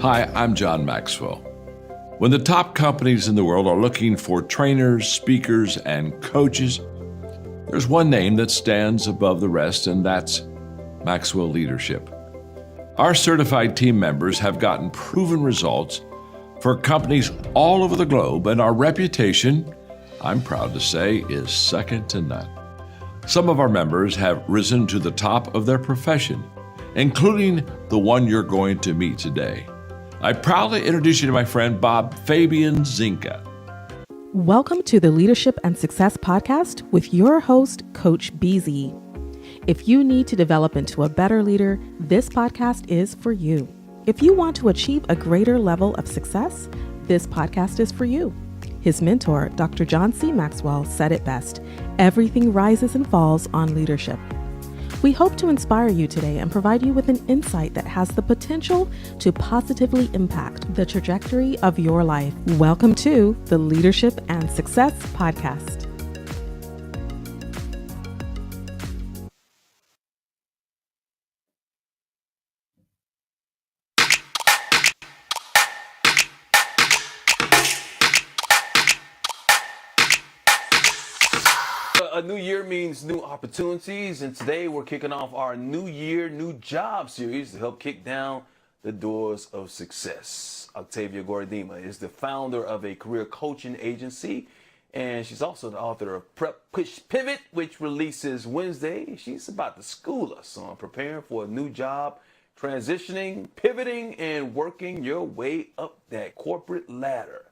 Hi, I'm John Maxwell. When the top companies in the world are looking for trainers, speakers, and coaches, there's one name that stands above the rest, and that's Maxwell Leadership. Our certified team members have gotten proven results for companies all over the globe, and our reputation, I'm proud to say, is second to none. Some of our members have risen to the top of their profession, including the one you're going to meet today. I proudly introduce you to my friend Bob Fabian Zinka. Welcome to the Leadership and Success Podcast with your host, Coach BZ. If you need to develop into a better leader, this podcast is for you. If you want to achieve a greater level of success, this podcast is for you. His mentor, Dr. John C. Maxwell, said it best: everything rises and falls on leadership. We hope to inspire you today and provide you with an insight that has the potential to positively impact the trajectory of your life. Welcome to the Leadership and Success Podcast. A new year means new opportunities, and today we're kicking off our New Year, New Job series to help kick down the doors of success. Octavia Goredema is the founder of a career coaching agency, and she's also the author of Prep, Push, Pivot, which releases Wednesday. She's about to school us on preparing for a new job, transitioning, pivoting, and working your way up that corporate ladder.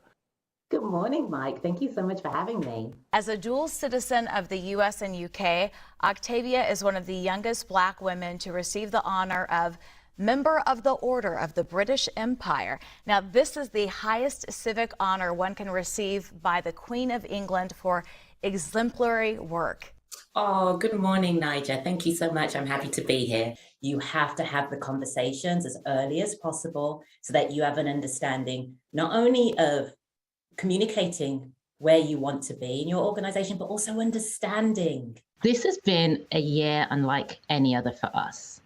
Good morning, Mike. Thank you so much for having me. As a dual citizen of the U.S. and UK, Octavia is one of the youngest Black women to receive the honor of Member of the Order of the British Empire. Now, this is the highest civic honor one can receive by the Queen of England for exemplary work. Oh, good morning, Nigel. Thank you so much. I'm happy to be here. You have to have the conversations as early as possible so that you have an understanding not only of communicating where you want to be in your organization, but also understanding. This has been a year unlike any other for us,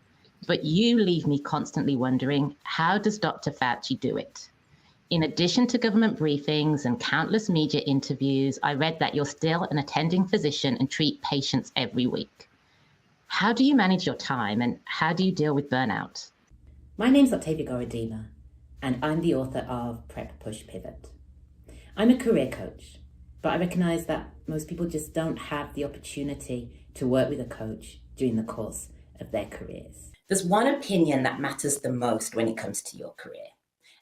but you leave me constantly wondering, how does Dr. Fauci do it? In addition to government briefings and countless media interviews, I read that you're still an attending physician and treat patients every week. How do you manage your time, and how do you deal with burnout? My name's Octavia Goredema, and I'm the author of Prep, Push, Pivot. I'm a career coach, but I recognize that most people just don't have the opportunity to work with a coach during the course of their careers. There's one opinion that matters the most when it comes to your career,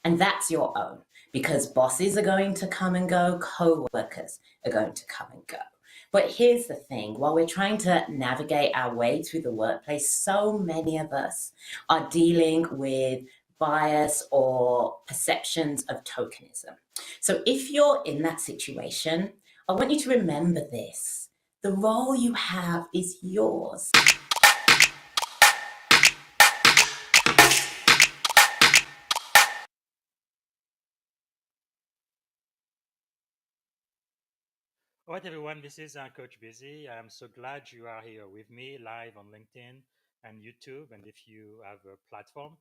and that's your own, because bosses are going to come and go, co-workers are going to come and go. But here's the thing, while we're trying to navigate our way through the workplace, so many of us are dealing with bias or perceptions of tokenism. So if you're in that situation, I want you to remember this. The role you have is yours. All right, everyone, this is Coach Busy. I'm so glad you are here with me live on LinkedIn and YouTube. And if you have a platform,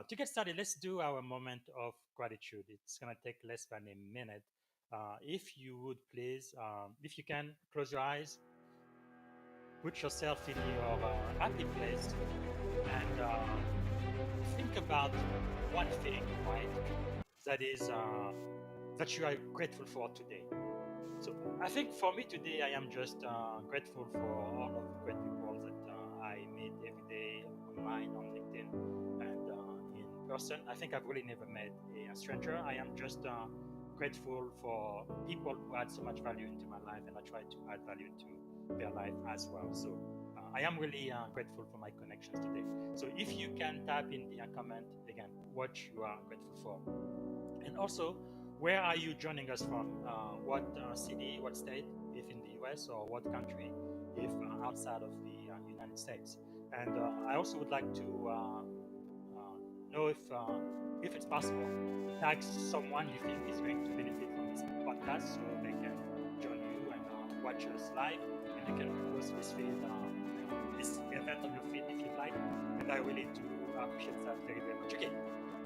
to get started, let's do our moment of gratitude. It's going to take less than a minute. If you would please, if you can, close your eyes, put yourself in your happy place, and think about one thing, right? That is that you are grateful for today. So I think for me today, I am just grateful for all of the great people that I meet every day online, on LinkedIn, and in person. I think I've really never met a stranger. I am just grateful for people who add so much value into my life, and I try to add value to their life as well. So I am really grateful for my connections today. So if you can type in the comment again what you are grateful for, and also where are you joining us from? What city, what state, if in the US, or what country, if outside of the United States? And I also would like to know if it's possible, tag someone you think is going to benefit from this podcast, so they can join you and watch us live, and you can post this feed, this event on your feed if you like. And I really do appreciate that very, very much. Okay,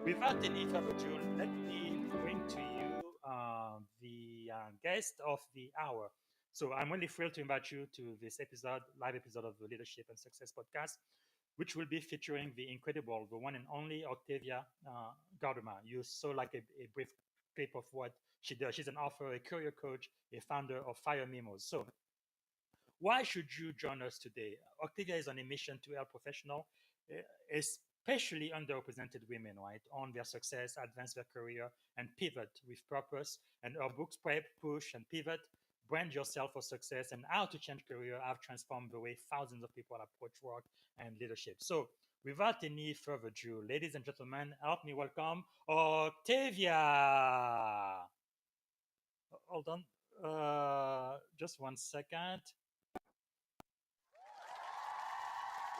Without any further ado, let me bring to you the guest of the hour. So I'm really thrilled to invite you to this episode, live episode of the Leadership and Success podcast, which will be featuring the incredible, the one and only Octavia Goredema. You saw like a brief clip of what she does. She's an author, a career coach, a founder of Fire Memos. So why should you join us today? Octavia is on a mission to help professionals, especially underrepresented women, right, on their success, advance their career, and pivot with purpose. And her books, Prep, Push, and Pivot, Brand Yourself for Success, and How to Change Career have transformed the way thousands of people approach work and leadership. So, without any further ado, ladies and gentlemen, help me welcome Octavia. Hold on. Just one second.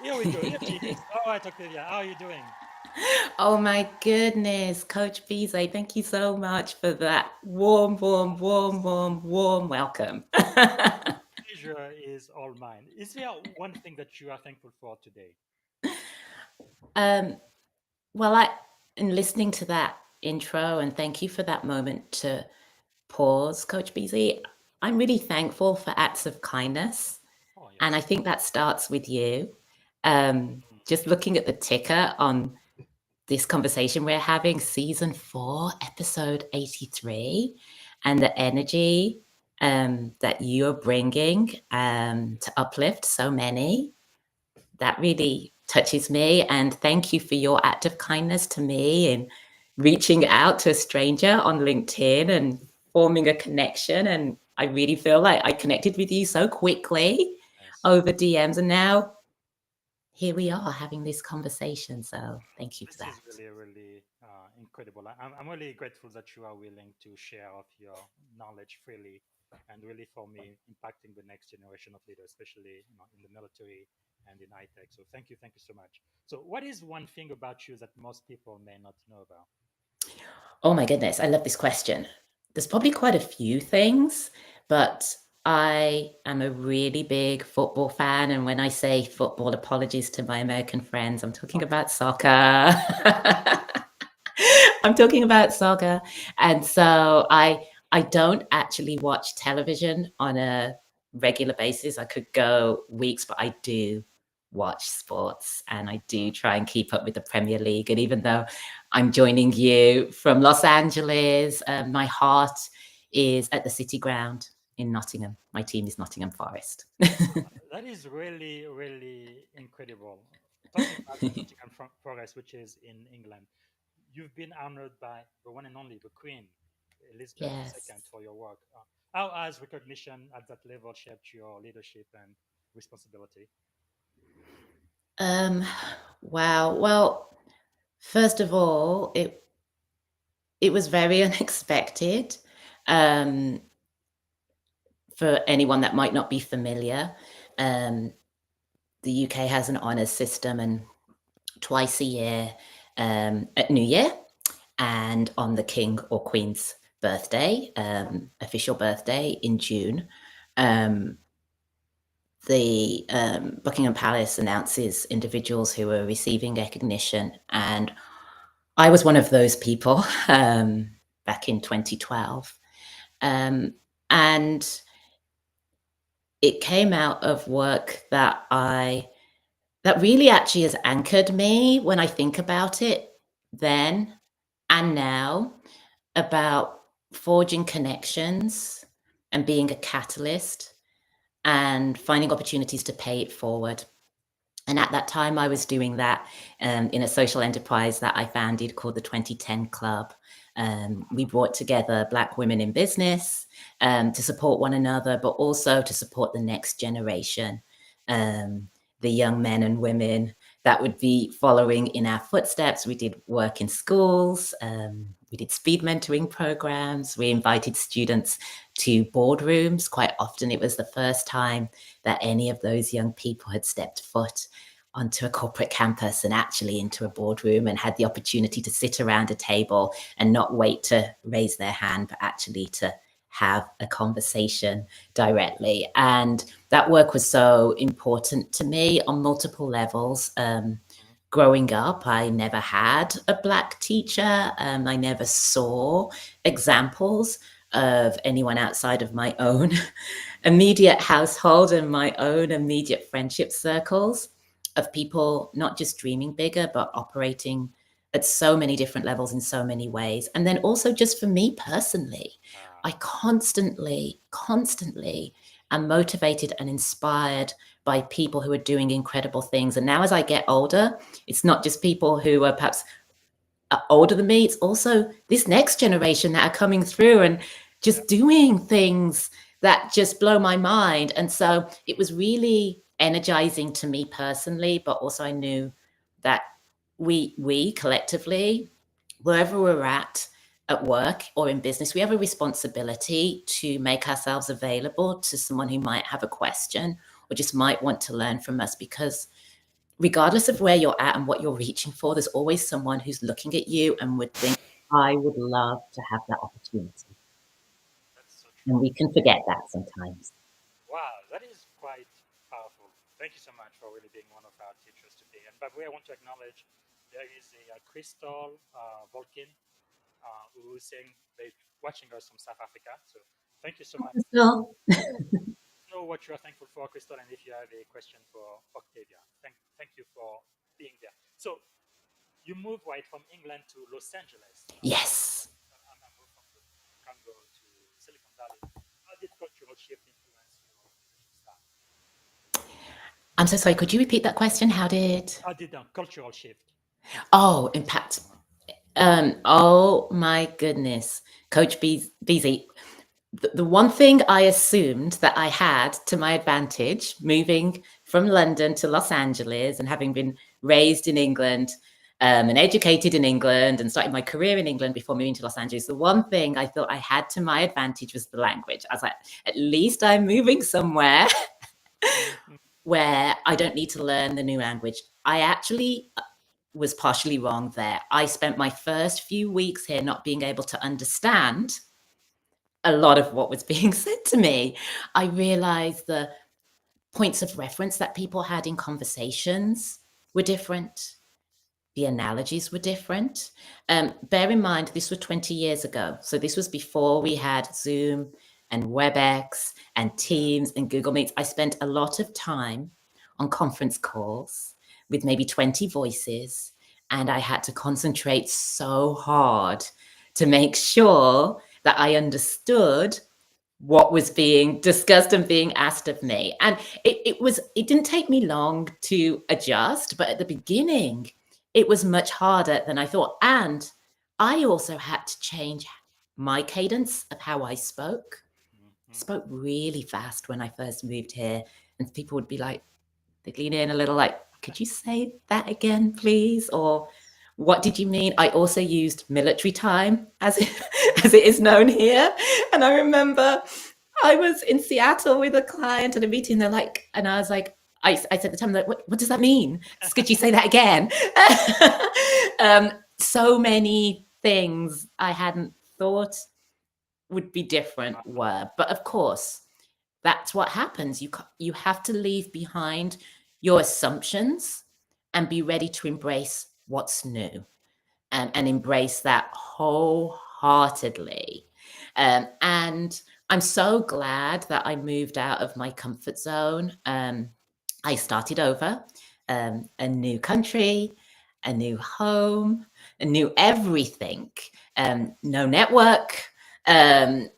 Here we go. Here she is. All right, Octavia, how are you doing? Oh my goodness, Coach Bizet, thank you so much for that warm welcome. Pleasure is all mine. Is there one thing that you are thankful for today? Well, in listening to that intro, and thank you for that moment to pause, Coach Bizet, I'm really thankful for acts of kindness. Oh, yes. And I think that starts with you. Just looking at the ticker on this conversation we're having, season 4, episode 83, and the energy that you're bringing to uplift so many, that really touches me. And thank you for your act of kindness to me in reaching out to a stranger on LinkedIn and forming a connection. And I really feel like I connected with you so quickly over DMs, and now here we are having this conversation. So thank you for that. This is really incredible. I'm really grateful that you are willing to share of your knowledge freely, and really for me impacting the next generation of leaders, especially in the military and in high tech. So thank you so much. So what is one thing about you that most people may not know about? Oh my goodness, I love this question. There's probably quite a few things, but I am a really big football fan. And when I say football, apologies to my American friends, I'm talking about soccer. I'm talking about soccer. And so I don't actually watch television on a regular basis. I could go weeks, but I do watch sports, and I do try and keep up with the Premier League. And even though I'm joining you from Los Angeles, my heart is at the City Ground in Nottingham. My team is Nottingham Forest. That is really, really incredible. Talking about Nottingham Forest, which is in England, you've been honored by the one and only the Queen, Elizabeth II, for your work. How has recognition at that level shaped your leadership and responsibility? Wow. Well, first of all, it was very unexpected. For anyone that might not be familiar, the UK has an honours system, and twice a year, at New Year and on the King or Queen's birthday, official birthday in June, the Buckingham Palace announces individuals who are receiving recognition. And I was one of those people back in 2012. And it came out of work that really actually has anchored me when I think about it then and now, about forging connections and being a catalyst and finding opportunities to pay it forward. And at that time, I was doing that in a social enterprise that I founded called the 2010 Club. We brought together Black women in business to support one another, but also to support the next generation, the young men and women that would be following in our footsteps. We did work in schools. We did speed mentoring programs. We invited students to boardrooms. Quite often, it was the first time that any of those young people had stepped foot onto a corporate campus and actually into a boardroom and had the opportunity to sit around a table and not wait to raise their hand, but actually to have a conversation directly. And that work was so important to me on multiple levels. growing up, I never had a Black teacher. I never saw examples of anyone outside of my own immediate household and my own immediate friendship circles of people not just dreaming bigger, but operating at so many different levels in so many ways. And then also just for me personally, I constantly am motivated and inspired by people who are doing incredible things. And now as I get older, it's not just people who are perhaps older than me, it's also this next generation that are coming through and just doing things that just blow my mind. And so it was really energizing to me personally, but also I knew that we collectively, wherever we're at work or in business, we have a responsibility to make ourselves available to someone who might have a question or just might want to learn from us, because regardless of where you're at and what you're reaching for, there's always someone who's looking at you and would think, I would love to have that opportunity. That's so true. And we can forget that sometimes. Wow, that is quite powerful. Thank you so much for really being one of our teachers today. And by the way, I want to acknowledge there is a Crystal Volkin who is saying they're watching us from South Africa. So thank you so much. So, Know what you're thankful for, Crystal, and if you have a question for Octavia, thank you for being there. So you moved right from England to Los Angeles. yes. I moved from the Congo to Silicon Valley. How did cultural shift influence your leadership style? I'm so sorry. Could you repeat that question? How did Cultural shift? impact? Oh my goodness, Coach Beasley. The one thing I assumed that I had to my advantage, moving from London to Los Angeles and having been raised in England and educated in England and started my career in England before moving to Los Angeles, the one thing I thought I had to my advantage was the language. I was like, at least I'm moving somewhere where I don't need to learn the new language. I actually was partially wrong there. I spent my first few weeks here not being able to understand a lot of what was being said to me. I realized the points of reference that people had in conversations were different. The analogies were different. Bear in mind, this was 20 years ago. So this was before we had Zoom and WebEx and Teams and Google Meets. I spent a lot of time on conference calls with maybe 20 voices, and I had to concentrate so hard to make sure that I understood what was being discussed and being asked of me. And it didn't take me long to adjust, but at the beginning, it was much harder than I thought. And I also had to change my cadence of how I spoke. I spoke really fast when I first moved here, and people would be like, they'd lean in a little like, could you say that again, please? Or what did you mean? I also used military time as as it is known here. And I remember I was in Seattle with a client at a meeting. They're like, and I was like, I said at the time, like, what does that mean? Could you say that again? So many things I hadn't thought would be different were. But of course, that's what happens. You have to leave behind your assumptions and be ready to embrace what's new, and embrace that wholeheartedly. And I'm so glad that I moved out of my comfort zone. I started over, a new country, a new home, a new everything, no network. And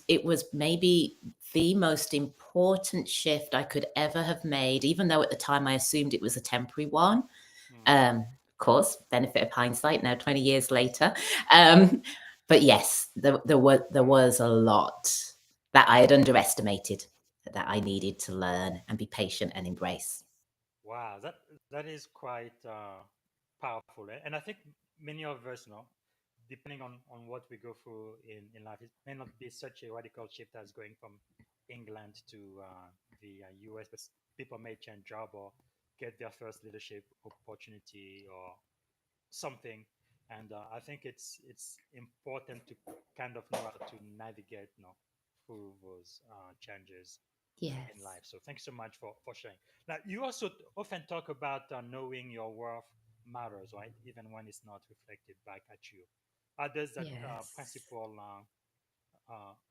it was maybe the most important shift I could ever have made, even though at the time I assumed it was a temporary one. Of course, benefit of hindsight now, 20 years later. But yes, there was a lot that I had underestimated that I needed to learn and be patient and embrace. Wow, that is quite powerful. And I think many of us know, depending on what we go through in life, it may not be such a radical shift as going from England to the US, but people may change job or get their first leadership opportunity or something. And I think it's important to kind of know how to navigate, through those changes Yes. in life. So thanks so much for sharing. Now, you also often talk about knowing your worth matters, right? Even when it's not reflected back at you. How does that Yes. principle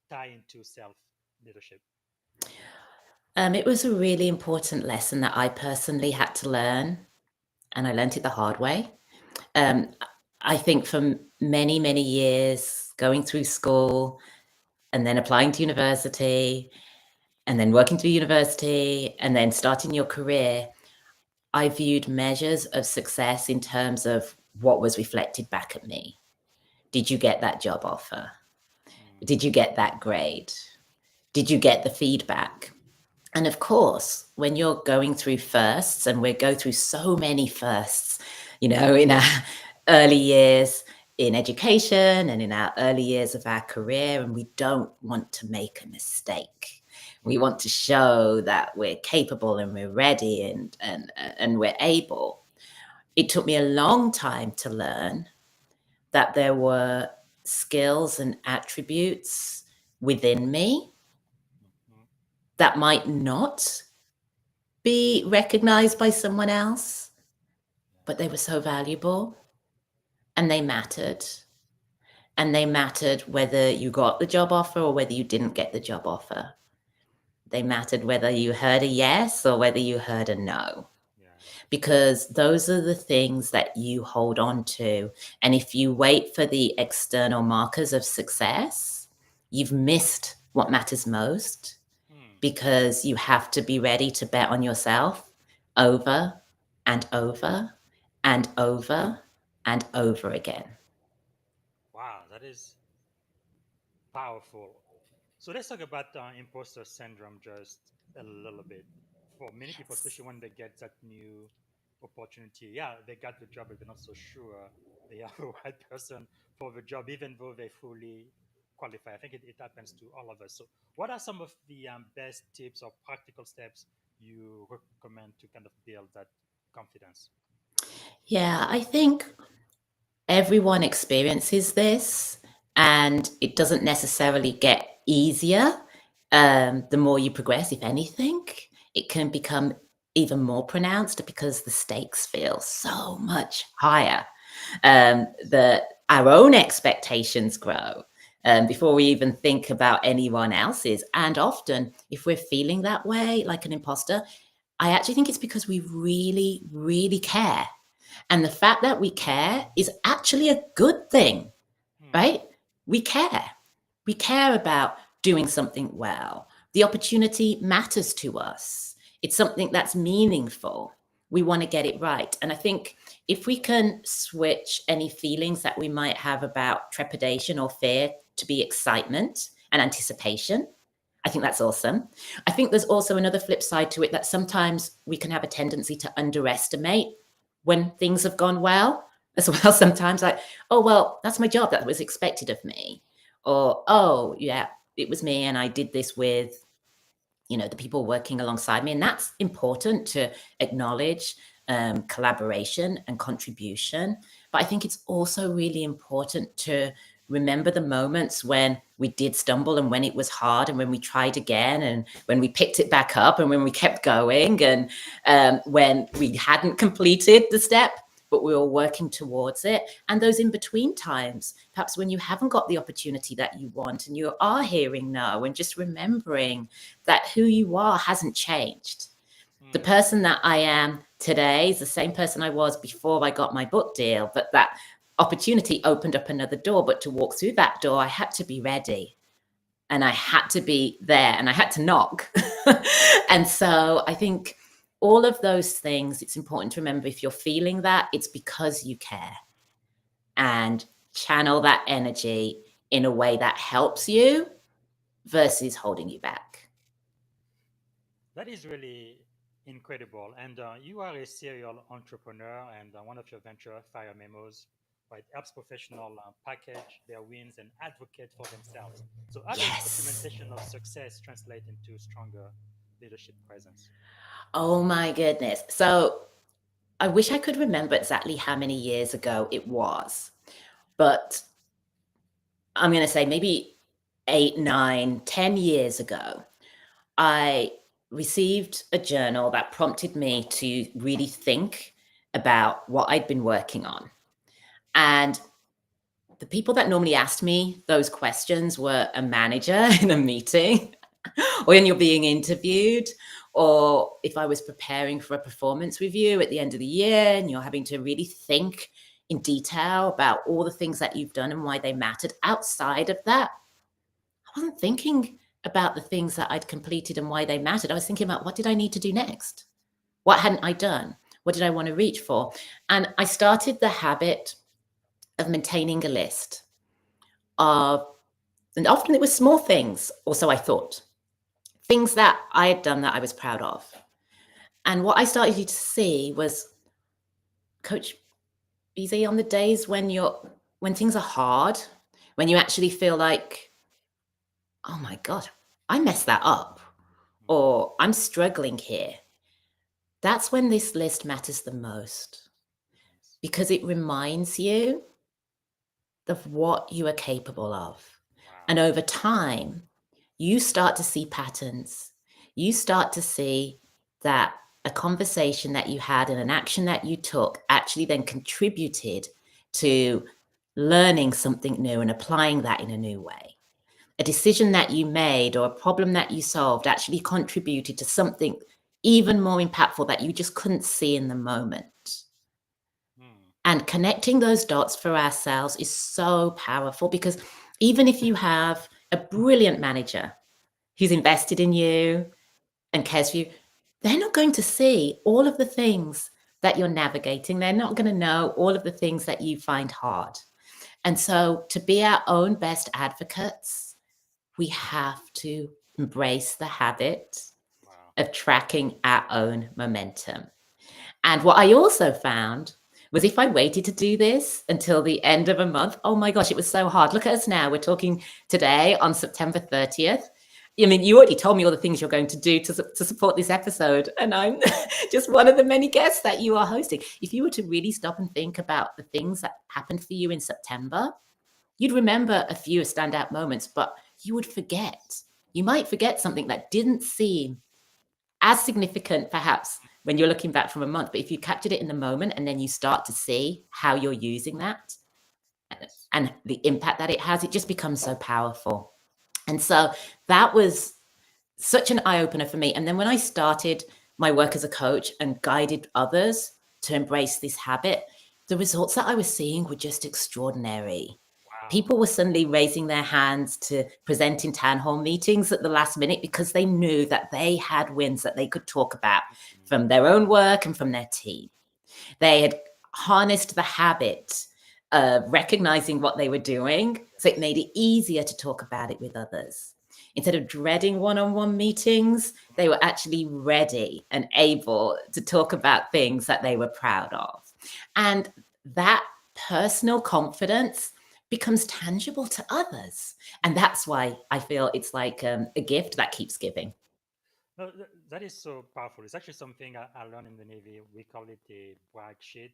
tie into self leadership? It was a really important lesson that I personally had to learn, and I learned it the hard way. Um, I think for many, many years, going through school and then applying to university and then working through university and then starting your career, I viewed measures of success in terms of what was reflected back at me. Did you get that job offer? Did you get that grade? Did you get the feedback? And of course, when you're going through firsts, and we go through so many firsts, in our early years in education and in our early years of our career, and we don't want to make a mistake. We want to show that we're capable and we're ready and we're able. It took me a long time to learn that there were skills and attributes within me that might not be recognized by someone else, but they were so valuable and they mattered. And they mattered whether you got the job offer or whether you didn't get the job offer. They mattered whether you heard a yes or whether you heard a no. Yeah. Because those are the things that you hold on to. And if you wait for the external markers of success, you've missed what matters most, because you have to be ready to bet on yourself over and over and over and over again. Wow, that is powerful. So let's talk about imposter syndrome just a little bit. For many people, especially when they get that new opportunity, yeah, they got the job, but they're not so sure they are the right person for the job, even though they fully qualify. I think it happens to all of us. So, what are some of the best tips or practical steps you recommend to kind of build that confidence? Yeah, I think everyone experiences this, and it doesn't necessarily get easier the more you progress. If anything, it can become even more pronounced because the stakes feel so much higher. Our own expectations grow before we even think about anyone else's. And often, if we're feeling that way, like an imposter, I actually think it's because we really, really care. And the fact that we care is actually a good thing, right? We care. We care about doing something well. The opportunity matters to us. It's something that's meaningful. We want to get it right. And I think if we can switch any feelings that we might have about trepidation or fear to be excitement and anticipation, I think that's awesome. I think there's also another flip side to it, that sometimes we can have a tendency to underestimate when things have gone well as well. Sometimes, like, oh, well, that's my job. That was expected of me. Or, oh, yeah, it was me and I did this with, the people working alongside me. And that's important to acknowledge collaboration and contribution. But I think it's also really important to remember the moments when we did stumble and when it was hard and when we tried again and when we picked it back up and when we kept going and when we hadn't completed the step, but we were working towards it. And those in between times, perhaps when you haven't got the opportunity that you want and you are hearing no, and just remembering that who you are hasn't changed. The person that I am today is the same person I was before I got my book deal, but that opportunity opened up another door. But to walk through that door, I had to be ready and I had to be there and I had to knock. And so I think all of those things, it's important to remember, if you're feeling that, it's because you care, and channel that energy in a way that helps you versus holding you back. That is really incredible. And you are a serial entrepreneur, and one of your venture, Fire Memos, right, helps professionals package their wins and advocate for themselves. So, how does Yes. documentation of success translate into stronger leadership presence? Oh my goodness. So I wish I could remember exactly how many years ago it was, but I'm going to say maybe 8, 9, 10 years ago, I received a journal that prompted me to really think about what I'd been working on. And the people that normally asked me those questions were a manager in a meeting, or when you're being interviewed, or if I was preparing for a performance review at the end of the year and you're having to really think in detail about all the things that you've done and why they mattered. Outside of that, I wasn't thinking about the things that I'd completed and why they mattered. I was thinking about, what did I need to do next? What hadn't I done? What did I want to reach for? And I started the habit of maintaining a list of, and often it was small things, or so I thought, things that I had done that I was proud of. And what I started to see was, Coach Beezy, on the days when things are hard, when you actually feel like, oh my God, I messed that up, or I'm struggling here, that's when this list matters the most, because it reminds you of what you are capable of. And over time, you start to see patterns. You start to see that a conversation that you had and an action that you took actually then contributed to learning something new and applying that in a new way. A decision that you made or a problem that you solved actually contributed to something even more impactful that you just couldn't see in the moment. And connecting those dots for ourselves is so powerful, because even if you have a brilliant manager who's invested in you and cares for you, they're not going to see all of the things that you're navigating. They're not going to know all of the things that you find hard. And so to be our own best advocates, we have to embrace the habit of tracking our own momentum. And what I also found was, if I waited to do this until the end of a month, oh my gosh, it was so hard. Look at us now. We're talking today on September 30th. I mean, you already told me all the things you're going to do to support this episode, and I'm just one of the many guests that you are hosting. If you were to really stop and think about the things that happened for you in September, you'd remember a few standout moments, but you would forget. You might forget something that didn't seem as significant, perhaps, when you're looking back from a month. But if you captured it in the moment and then you start to see how you're using that and the impact that it has, it just becomes so powerful. And so that was such an eye-opener for me. And then when I started my work as a coach and guided others to embrace this habit, the results that I was seeing were just extraordinary. People were suddenly raising their hands to present in town hall meetings at the last minute, because they knew that they had wins that they could talk about from their own work and from their team. They had harnessed the habit of recognizing what they were doing, so it made it easier to talk about it with others. Instead of dreading one-on-one meetings, they were actually ready and able to talk about things that they were proud of. And that personal confidence becomes tangible to others. And that's why I feel it's like a gift that keeps giving. No, that is so powerful. It's actually something I learned in the Navy. We call it a brag sheet.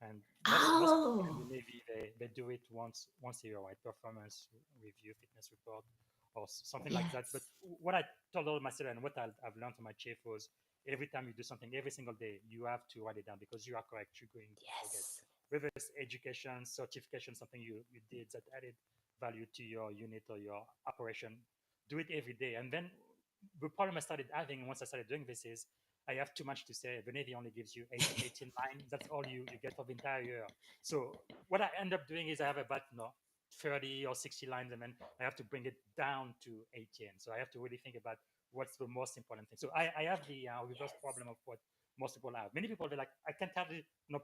And most people in the Navy, they do it once a year, right? Performance review, fitness report, or something like that. But what I told all myself, and what I've learned from my chief, was every time you do something, every single day, you have to write it down, because you are correct. You're going to forget. Whether it's education, certification, something you did that added value to your unit or your operation, do it every day. And then the problem I started having once I started doing this is, I have too much to say. The Navy only gives you 18 lines. That's all you get for the entire year. So what I end up doing is, I have about 30 or 60 lines, and then I have to bring it down to 18. So I have to really think about what's the most important thing. So I have the reverse problem of what most people have. Many people, they're like, I can't have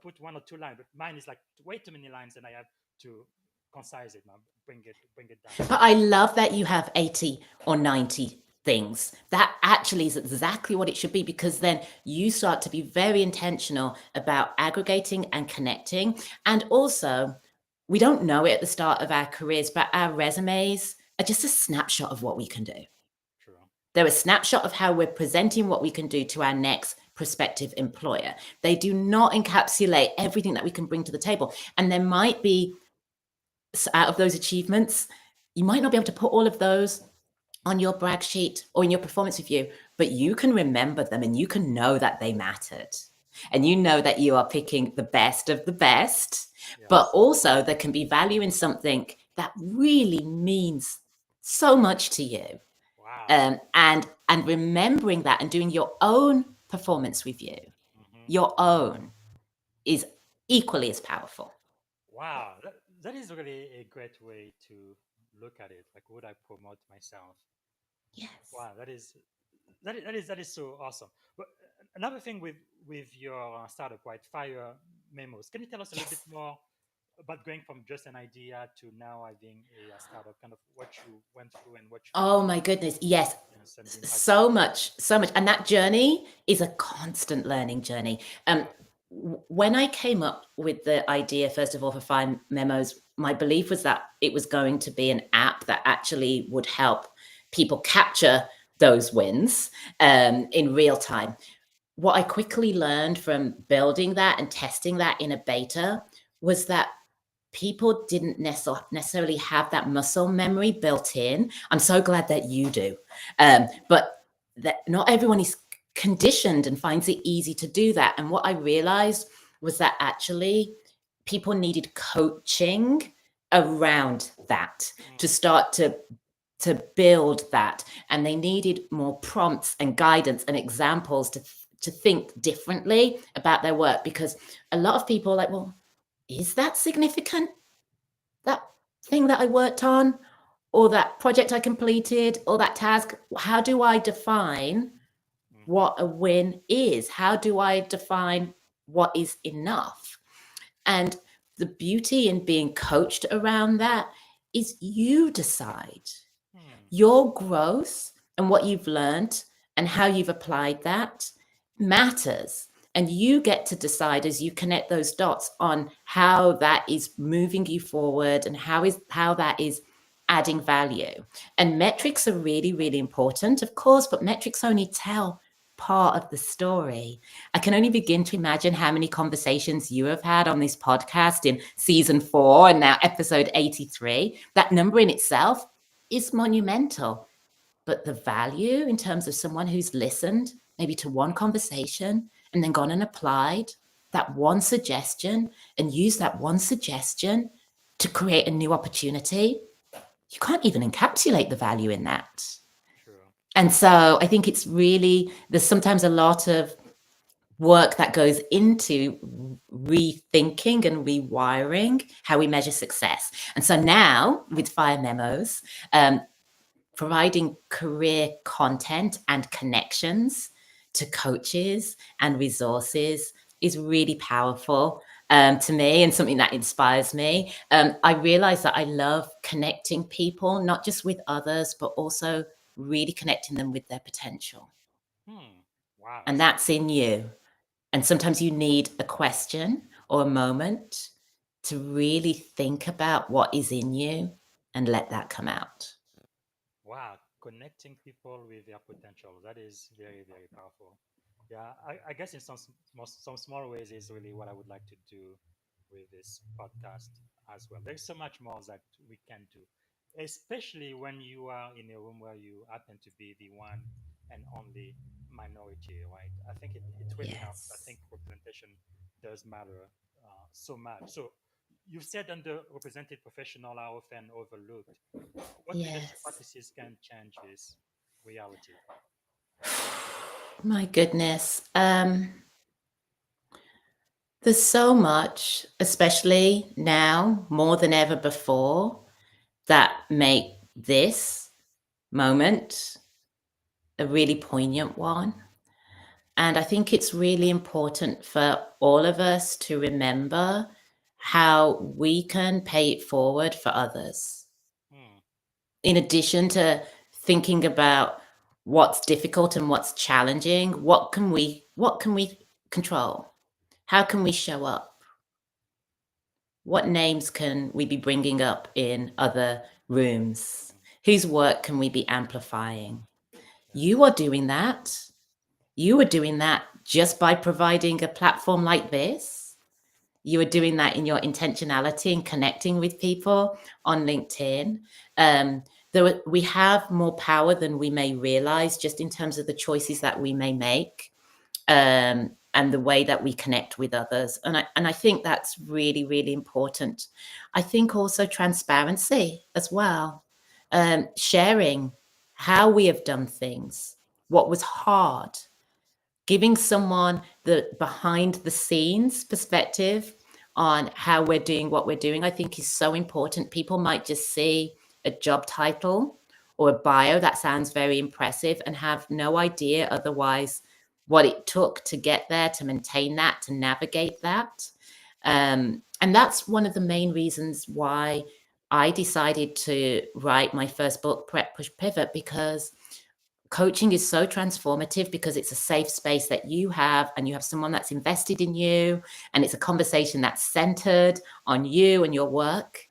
put 1 or 2 lines, but mine is like way too many lines, and I have to concise it now, bring it down. But I love that you have 80 or 90 things. That actually is exactly what it should be, because then you start to be very intentional about aggregating and connecting. And also, we don't know it at the start of our careers, but our resumes are just a snapshot of what we can do. True. They're a snapshot of how we're presenting what we can do to our next prospective employer. They do not encapsulate everything that we can bring to the table. And there might be, out of those achievements, you might not be able to put all of those on your brag sheet or in your performance review, but you can remember them and you can know that they mattered. and you know that you are picking the best of the best, Yes. but also there can be value in something that really means so much to you. Wow. And remembering that and doing your own performance review, Mhm. your own, is equally as powerful. Wow. That is really a great way to look at it. Like, would I promote myself? Yes. Wow, that is so awesome. But another thing with your startup, right? Fire Memos. Can you tell us a little bit Yes. more about going from just an idea to now having a startup? Kind of what you went through and what you Oh my goodness. Yes. experienced and the impact. So much. And that journey is a constant learning journey. When I came up with the idea, first of all, for Fire Memos, my belief was that it was going to be an app that actually would help people capture those wins in real time. What I quickly learned from building that and testing that in a beta was that people didn't necessarily have that muscle memory built in. I'm so glad that you do. But that not everyone is conditioned and finds it easy to do that. And what I realized was that actually people needed coaching around that to start to build that, and they needed more prompts and guidance and examples to think differently about their work, because a lot of people are like, well, is that significant, that thing that I worked on, or that project I completed, or that task? How do I define what a win is? How do I define what is enough? And the beauty in being coached around that is you decide your growth and what you've learned and how you've applied that matters. And you get to decide as you connect those dots on how that is moving you forward and how that is adding value. And metrics are really, really important, of course, but metrics only tell part of the story. I can only begin to imagine how many conversations you have had on this podcast in season 4 and now episode 83. That number in itself is monumental. But the value in terms of someone who's listened maybe to one conversation and then gone and applied that one suggestion and used that one suggestion to create a new opportunity, you can't even encapsulate the value in that. True. And so I think it's really, there's sometimes a lot of work that goes into rethinking and rewiring how we measure success. And so now with Fire Memos, providing career content and connections to coaches and resources is really powerful to me, and something that inspires me. I realize that I love connecting people, not just with others, but also really connecting them with their potential. Wow. And that's in you. And sometimes you need a question or a moment to really think about what is in you and let that come out. Wow, connecting people with their potential. That is very, very powerful. Yeah, I guess in some small ways is really what I would like to do with this podcast as well. There's so much more that we can do, especially when you are in a room where you happen to be the one and only minority, right? I think it really helps. I Yes. think representation does matter so much. So you said underrepresented professional are often overlooked. What leadership Yes. practices can change this reality? My goodness. There's so much, especially now more than ever before, that make this moment a really poignant one. And I think it's really important for all of us to remember how we can pay it forward for others. In addition to thinking about what's difficult and what's challenging, what can we control? How can we show up? What names can we be bringing up in other rooms? Whose work can we be amplifying? You are doing that. You are doing that just by providing a platform like this. You are doing that in your intentionality and connecting with people on LinkedIn. We have more power than we may realize just in terms of the choices that we may make. and the way that we connect with others. And I think that's really, really important. I think also transparency as well, sharing how we have done things, what was hard, giving someone the behind the scenes perspective on how we're doing what we're doing, I think is so important. People might just see a job title or a bio that sounds very impressive and have no idea otherwise what it took to get there, to maintain that, to navigate that. And that's one of the main reasons why I decided to write my first book, Prep, Push, Pivot, because coaching is so transformative, because it's a safe space that you have, and you have someone that's invested in you, and it's a conversation that's centered on you and your work.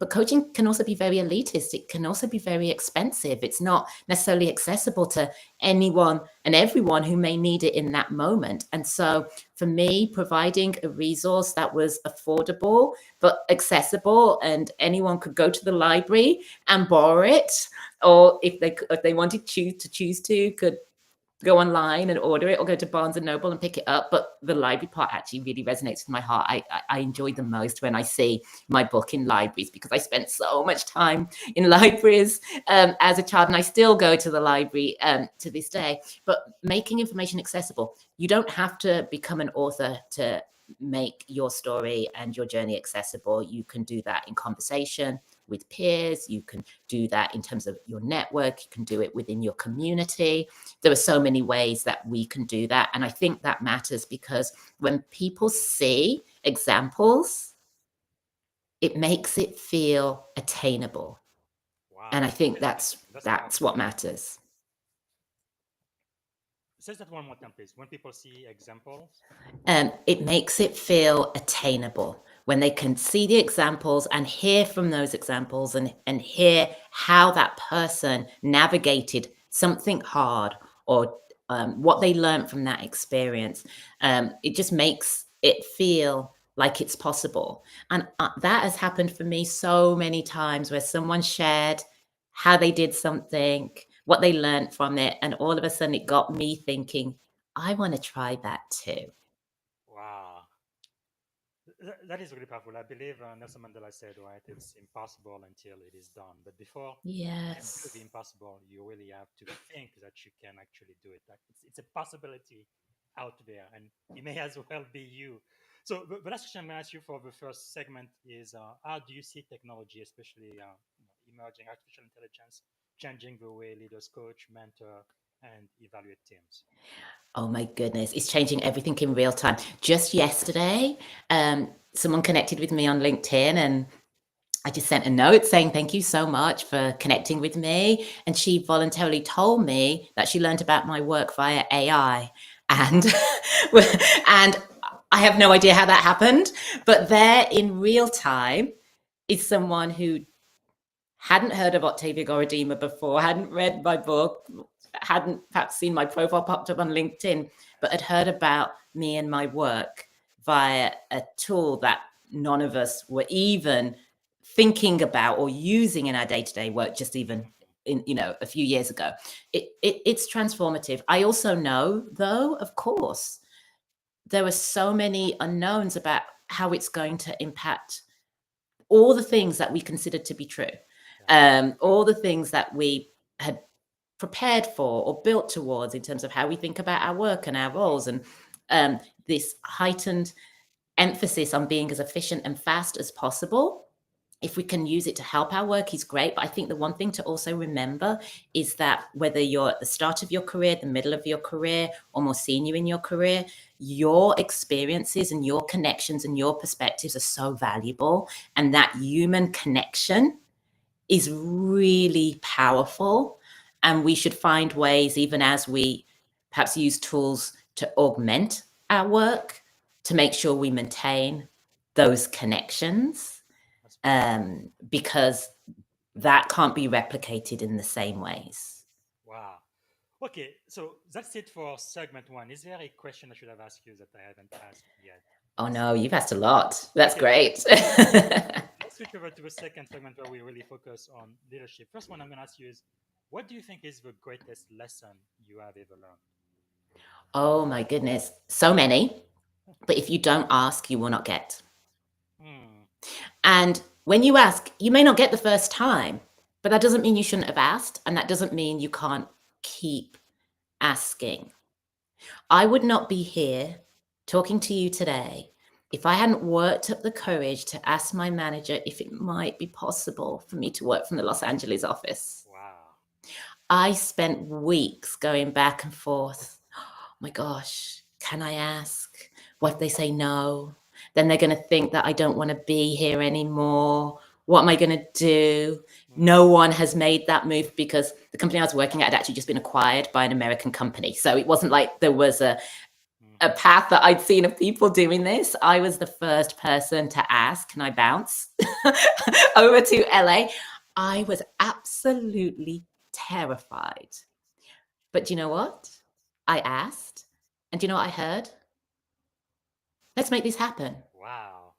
But coaching can also be very elitist. It can also be very expensive. It's not necessarily accessible to anyone and everyone who may need it in that moment. And so for me, providing a resource that was affordable but accessible, and anyone could go to the library and borrow it, or if they wanted to choose to, could go online and order it, or go to Barnes and Noble and pick it up. But the library part actually really resonates with my heart. I enjoy the most when I see my book in libraries, because I spent so much time in libraries as a child, and I still go to the library to this day. But making information accessible, you don't have to become an author to make your story and your journey accessible. You can do that in conversation with peers. You can do that in terms of your network. You can do it within your community. There are so many ways that we can do that. And I think that matters, because when people see examples, it makes it feel attainable. Wow. And I think that's powerful. what matters. Say that one more time, please. When people see examples, It makes it feel attainable when they can see the examples and hear from those examples, and hear how that person navigated something hard, or what they learned from that experience. It just makes it feel like it's possible. And that has happened for me so many times, where someone shared how they did something, what they learned from it, and all of a sudden it got me thinking, I want to try that too. wow. That is really powerful. I believe Nelson Mandela said, right, it's impossible until it is done. But before you can do the Yes. impossible, you really have to think that you can actually do it. Like it's a possibility out there, and it may as well be you. So the last question I'm going to ask you for the first segment is, how do you see technology, especially emerging artificial intelligence, changing the way leaders coach, mentor, and evaluate teams? Oh my goodness, it's changing everything in real time. Just yesterday, someone connected with me on LinkedIn, and I just sent a note saying, thank you so much for connecting with me. And she voluntarily told me that she learned about my work via AI. And, and I have no idea how that happened, but there in real time is someone who hadn't heard of Octavia Goredema before, hadn't read my book, hadn't perhaps seen my profile popped up on LinkedIn, but had heard about me and my work via a tool that none of us were even thinking about or using in our day-to-day work, just even in a few years ago. It's transformative. I also know, though, of course, there are so many unknowns about how it's going to impact all the things that we considered to be true, all the things that we had prepared for or built towards in terms of how we think about our work and our roles, and this heightened emphasis on being as efficient and fast as possible. If we can use it to help our work, is great. But I think the one thing to also remember is that whether you're at the start of your career, the middle of your career, or more senior in your career, your experiences and your connections and your perspectives are so valuable. And that human connection is really powerful. And we should find ways, even as we perhaps use tools to augment our work, to make sure we maintain those connections, because that can't be replicated in the same ways. Wow. Okay, so that's it for segment one. Is there a question I should have asked you that I haven't asked yet? Oh no, you've asked a lot. That's great. Let's switch over to the second segment where we really focus on leadership. First one I'm going to ask you is, what do you think is the greatest lesson you have ever learned? Oh my goodness, so many. But if you don't ask, you will not get. Hmm. And when you ask, you may not get the first time, but that doesn't mean you shouldn't have asked. And that doesn't mean you can't keep asking. I would not be here talking to you today if I hadn't worked up the courage to ask my manager if it might be possible for me to work from the Los Angeles office. Wow. I spent weeks going back and forth. Oh my gosh, can I ask? What if they say no? Then they're going to think that I don't want to be here anymore. What am I going to do? No one has made that move because the company I was working at had actually just been acquired by an American company. So it wasn't like there was a path that I'd seen of people doing this. I was the first person to ask, can I bounce over to LA? I was absolutely terrified. But do you know what? I asked, and do you know what I heard? Let's make this happen. Wow.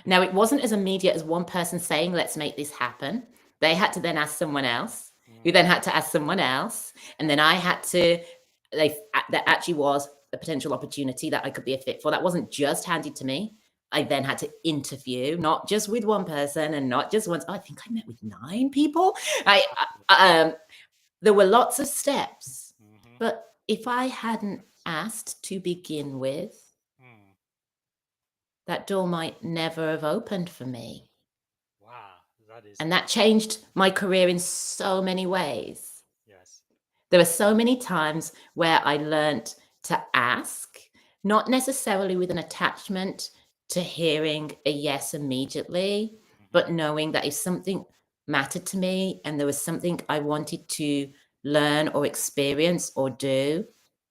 Now, it wasn't as immediate as one person saying, let's make this happen. They had to then ask someone else, who then had to ask someone else. And then I had to, that actually was a potential opportunity that I could be a fit for. That wasn't just handed to me. I then had to interview, not just with one person and not just once. Oh, I think I met with 9 people. There were lots of steps. But if I hadn't asked to begin with, that door might never have opened for me. Wow. That is. And that changed my career in so many ways. Yes. There were so many times where I learned to ask, not necessarily with an attachment to hearing a yes immediately, but knowing that if something mattered to me and there was something I wanted to learn or experience or do,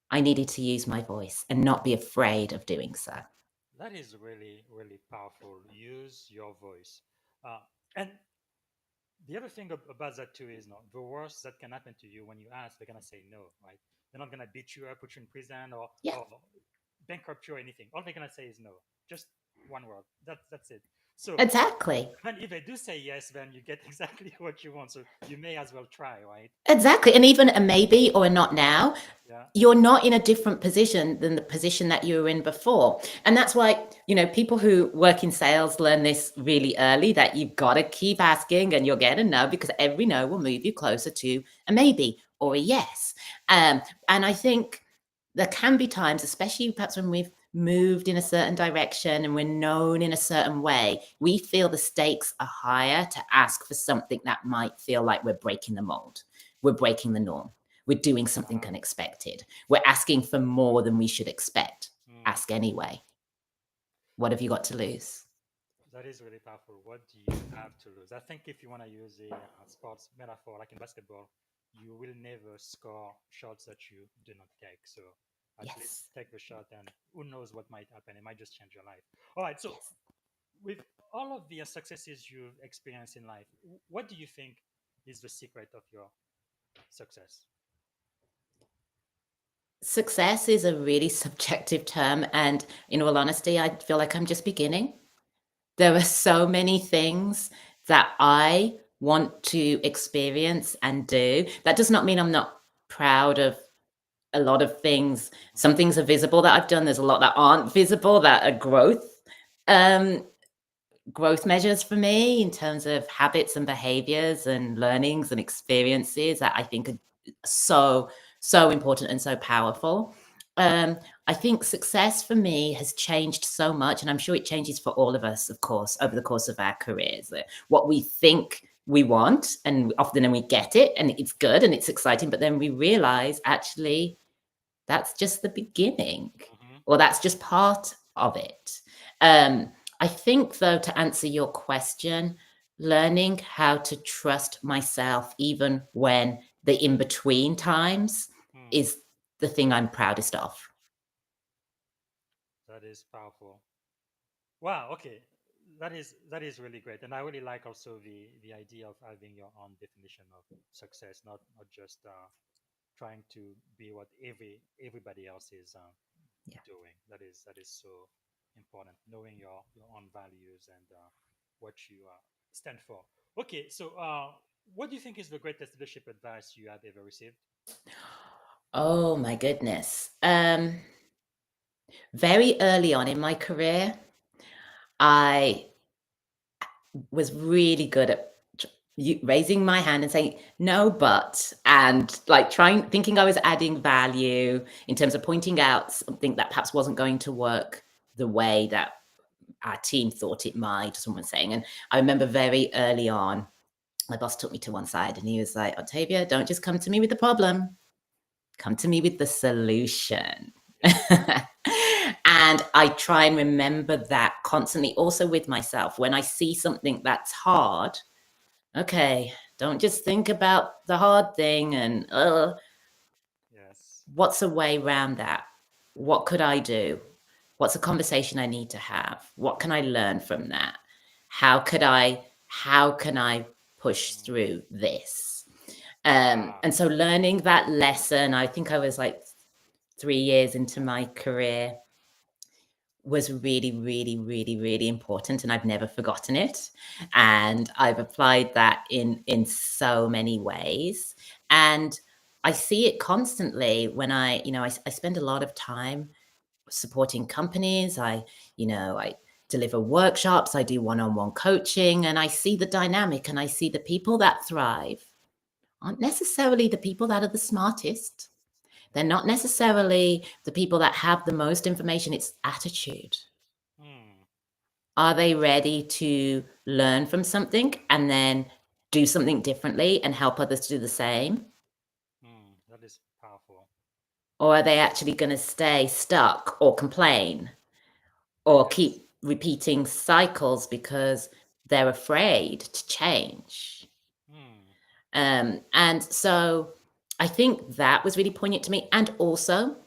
I needed to use my voice and not be afraid of doing so. That is really, really powerful. Use your voice. And the other thing about that too is, no, the worst that can happen to you when you ask, they're gonna say no, right? They're not gonna beat you up, put you in prison, Yeah. or bankrupt you or anything. All they're gonna say is no. Just one word. That's it. So Exactly. then if they do say yes, then you get exactly what you want. So you may as well try, right? Exactly. And even a maybe or a not now, Yeah. you're not in a different position than the position that you were in before. And that's why, people who work in sales learn this really early, that you've got to keep asking and you'll get a no, because every no will move you closer to a maybe or a yes. And I think there can be times, especially perhaps when we've moved in a certain direction and we're known in a certain way, we feel the stakes are higher to ask for something that might feel like we're breaking the mold. We're breaking the norm. We're doing something unexpected. We're asking for more than we should expect. Ask anyway. What have you got to lose? That is really powerful. What do you have to lose? I think if you want to use a sports metaphor, like in basketball, you will never score shots that you do not take. So at least Yes. take the shot, and who knows what might happen. It might just change your life. All right. So with all of the successes you've experienced in life, what do you think is the secret of your success? Success is a really subjective term. And in all honesty, I feel like I'm just beginning. There are so many things that I want to experience and do. That does not mean I'm not proud of a lot of things. Some things are visible that I've done. There's a lot that aren't visible, that are growth measures for me in terms of habits and behaviors and learnings and experiences that I think are so important and so powerful. I think success for me has changed so much, and I'm sure it changes for all of us, of course, over the course of our careers. What we think we want, and often then we get it, and it's good and it's exciting, but then we realize actually that's just the beginning, or that's just part of it. I think, though, to answer your question, learning how to trust myself, even when the in between times, is the thing I'm proudest of. That is powerful. Wow. Okay. That is really great, and I really like also the idea of having your own definition of success, not just trying to be what everybody else is Yeah. doing. That is so important. Knowing your own values and what you stand for. Okay, so what do you think is the greatest leadership advice you have ever received? Oh my goodness. Very early on in my career, I was really good at raising my hand and saying no, but, and like thinking I was adding value in terms of pointing out something that perhaps wasn't going to work the way that our team thought it might, someone saying. And I remember very early on, my boss took me to one side and he was like, Octavia, don't just come to me with the problem, come to me with the solution. And I try and remember that constantly, also with myself. When I see something that's hard, okay, don't just think about the hard thing and Yes. what's a way around that? What could I do? What's a conversation I need to have? What can I learn from that? How can I push through this? And so learning that lesson, I think I was like 3 years into my career, was really, really, really, really important, and I've never forgotten it. And I've applied that in so many ways. And I see it constantly when I spend a lot of time supporting companies. I deliver workshops, I do one-on-one coaching, and I see the dynamic and I see the people that thrive aren't necessarily the people that are the smartest. They're not necessarily the people that have the most information. It's attitude. Are they ready to learn from something and then do something differently and help others to do the same? That is powerful. Or are they actually going to stay stuck or complain or keep repeating cycles because they're afraid to change? And so I think that was really poignant to me. And also,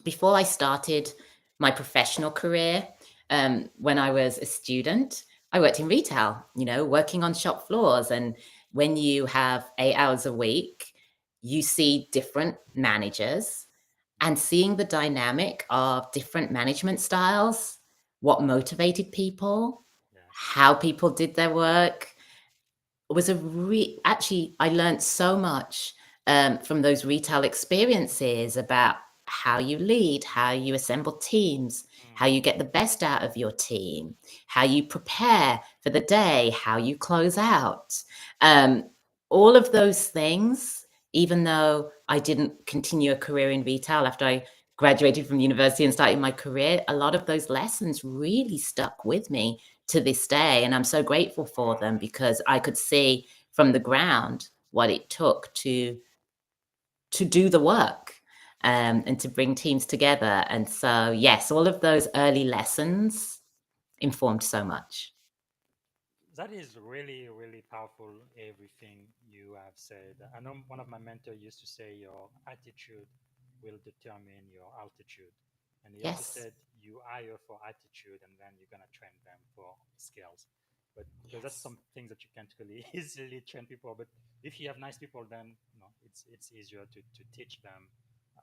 before I started my professional career, when I was a student, I worked in retail, working on shop floors. And when you have 8 hours a week, you see different managers, and seeing the dynamic of different management styles, what motivated people, how people did their work, was actually, I learned so much from those retail experiences about how you lead, how you assemble teams, how you get the best out of your team, how you prepare for the day, how you close out. All of those things, even though I didn't continue a career in retail after I graduated from university and started my career, a lot of those lessons really stuck with me to this day. And I'm so grateful for them because I could see from the ground what it took to do the work, and to bring teams together. And so, yes, all of those early lessons informed so much. That is really, really powerful, everything you have said. I know one of my mentors used to say your attitude will determine your altitude. And he also Yes. said you hire for attitude and then you're going to train them for skills. But because that's some things that you can't really easily train people. But if you have nice people, then it's easier to teach them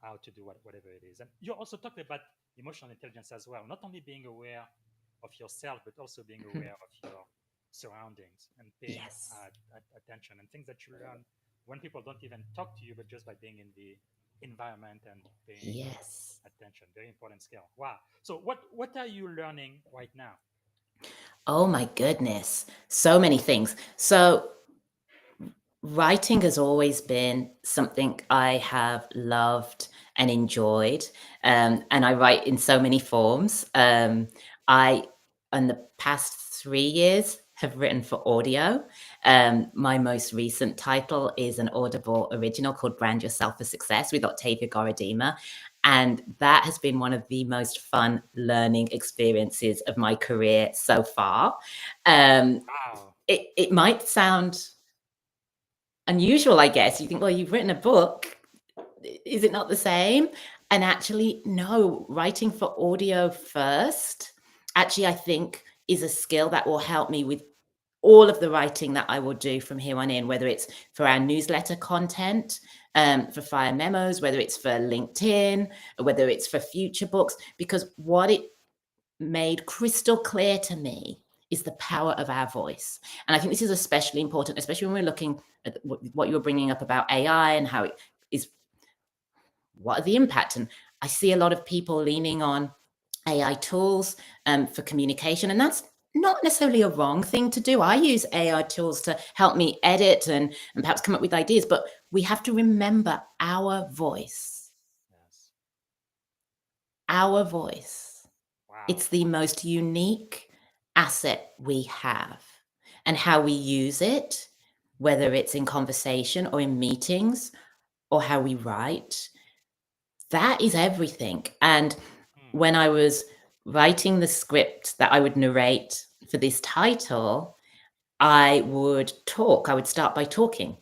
how to do whatever it is. And you also talked about emotional intelligence as well, not only being aware of yourself, but also being aware of your surroundings and paying Yes. attention and things that you learn when people don't even talk to you, but just by being in the environment and paying Yes. attention. Very important skill. Wow. So what are you learning right now? Oh my goodness. So many things. So writing has always been something I have loved and enjoyed. And I write in so many forms. I, in the past 3 years, have written for audio. My most recent title is an Audible original called Brand Yourself for Success with Octavia Goredema. And that has been one of the most fun learning experiences of my career so far. Wow. It might sound unusual, I guess. You think, well, you've written a book. Is it not the same? And actually, no, writing for audio first, actually, I think is a skill that will help me with all of the writing that I will do from here on in, whether it's for our newsletter content, for Fire Memos, whether it's for LinkedIn, or whether it's for future books, because what it made crystal clear to me is the power of our voice. And I think this is especially important, especially when we're looking at what you were bringing up about AI and how it is what are the impact? And I see a lot of people leaning on AI tools for communication, and that's not necessarily a wrong thing to do. I use AI tools to help me edit and perhaps come up with ideas, but we have to remember our voice. Yes. Our voice. Wow. It's the most unique asset we have, and how we use it, whether it's in conversation or in meetings or how we write, that is everything. And when I was writing the script that I would narrate for this title, I would talk. I would start by talking.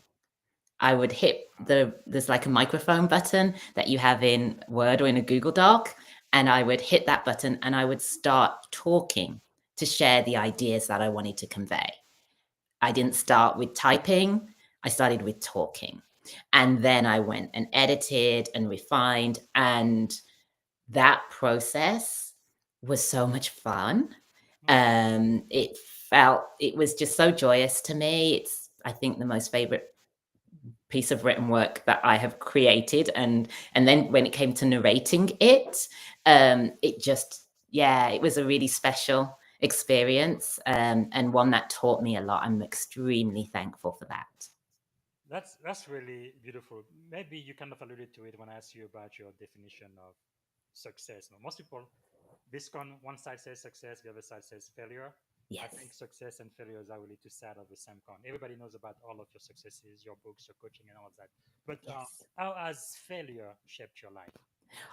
I would hit there's like a microphone button that you have in Word or in a Google Doc, and I would hit that button and I would start talking to share the ideas that I wanted to convey. I didn't start with typing, I started with talking. And then I went and edited and refined, and that process was so much fun. It was just so joyous to me. It's, I think, the most favorite piece of written work that I have created. And then when it came to narrating it, it just, it was a really special experience, and one that taught me a lot. I'm extremely thankful for that. That's really beautiful. Maybe you kind of alluded to it when I asked you about your definition of success. Now, most people, one side says success, the other side says failure. I Yes. think success and failures are really two sides of the same coin. Everybody knows about all of your successes, your books, your coaching, and all of that. But Yes. how has failure shaped your life?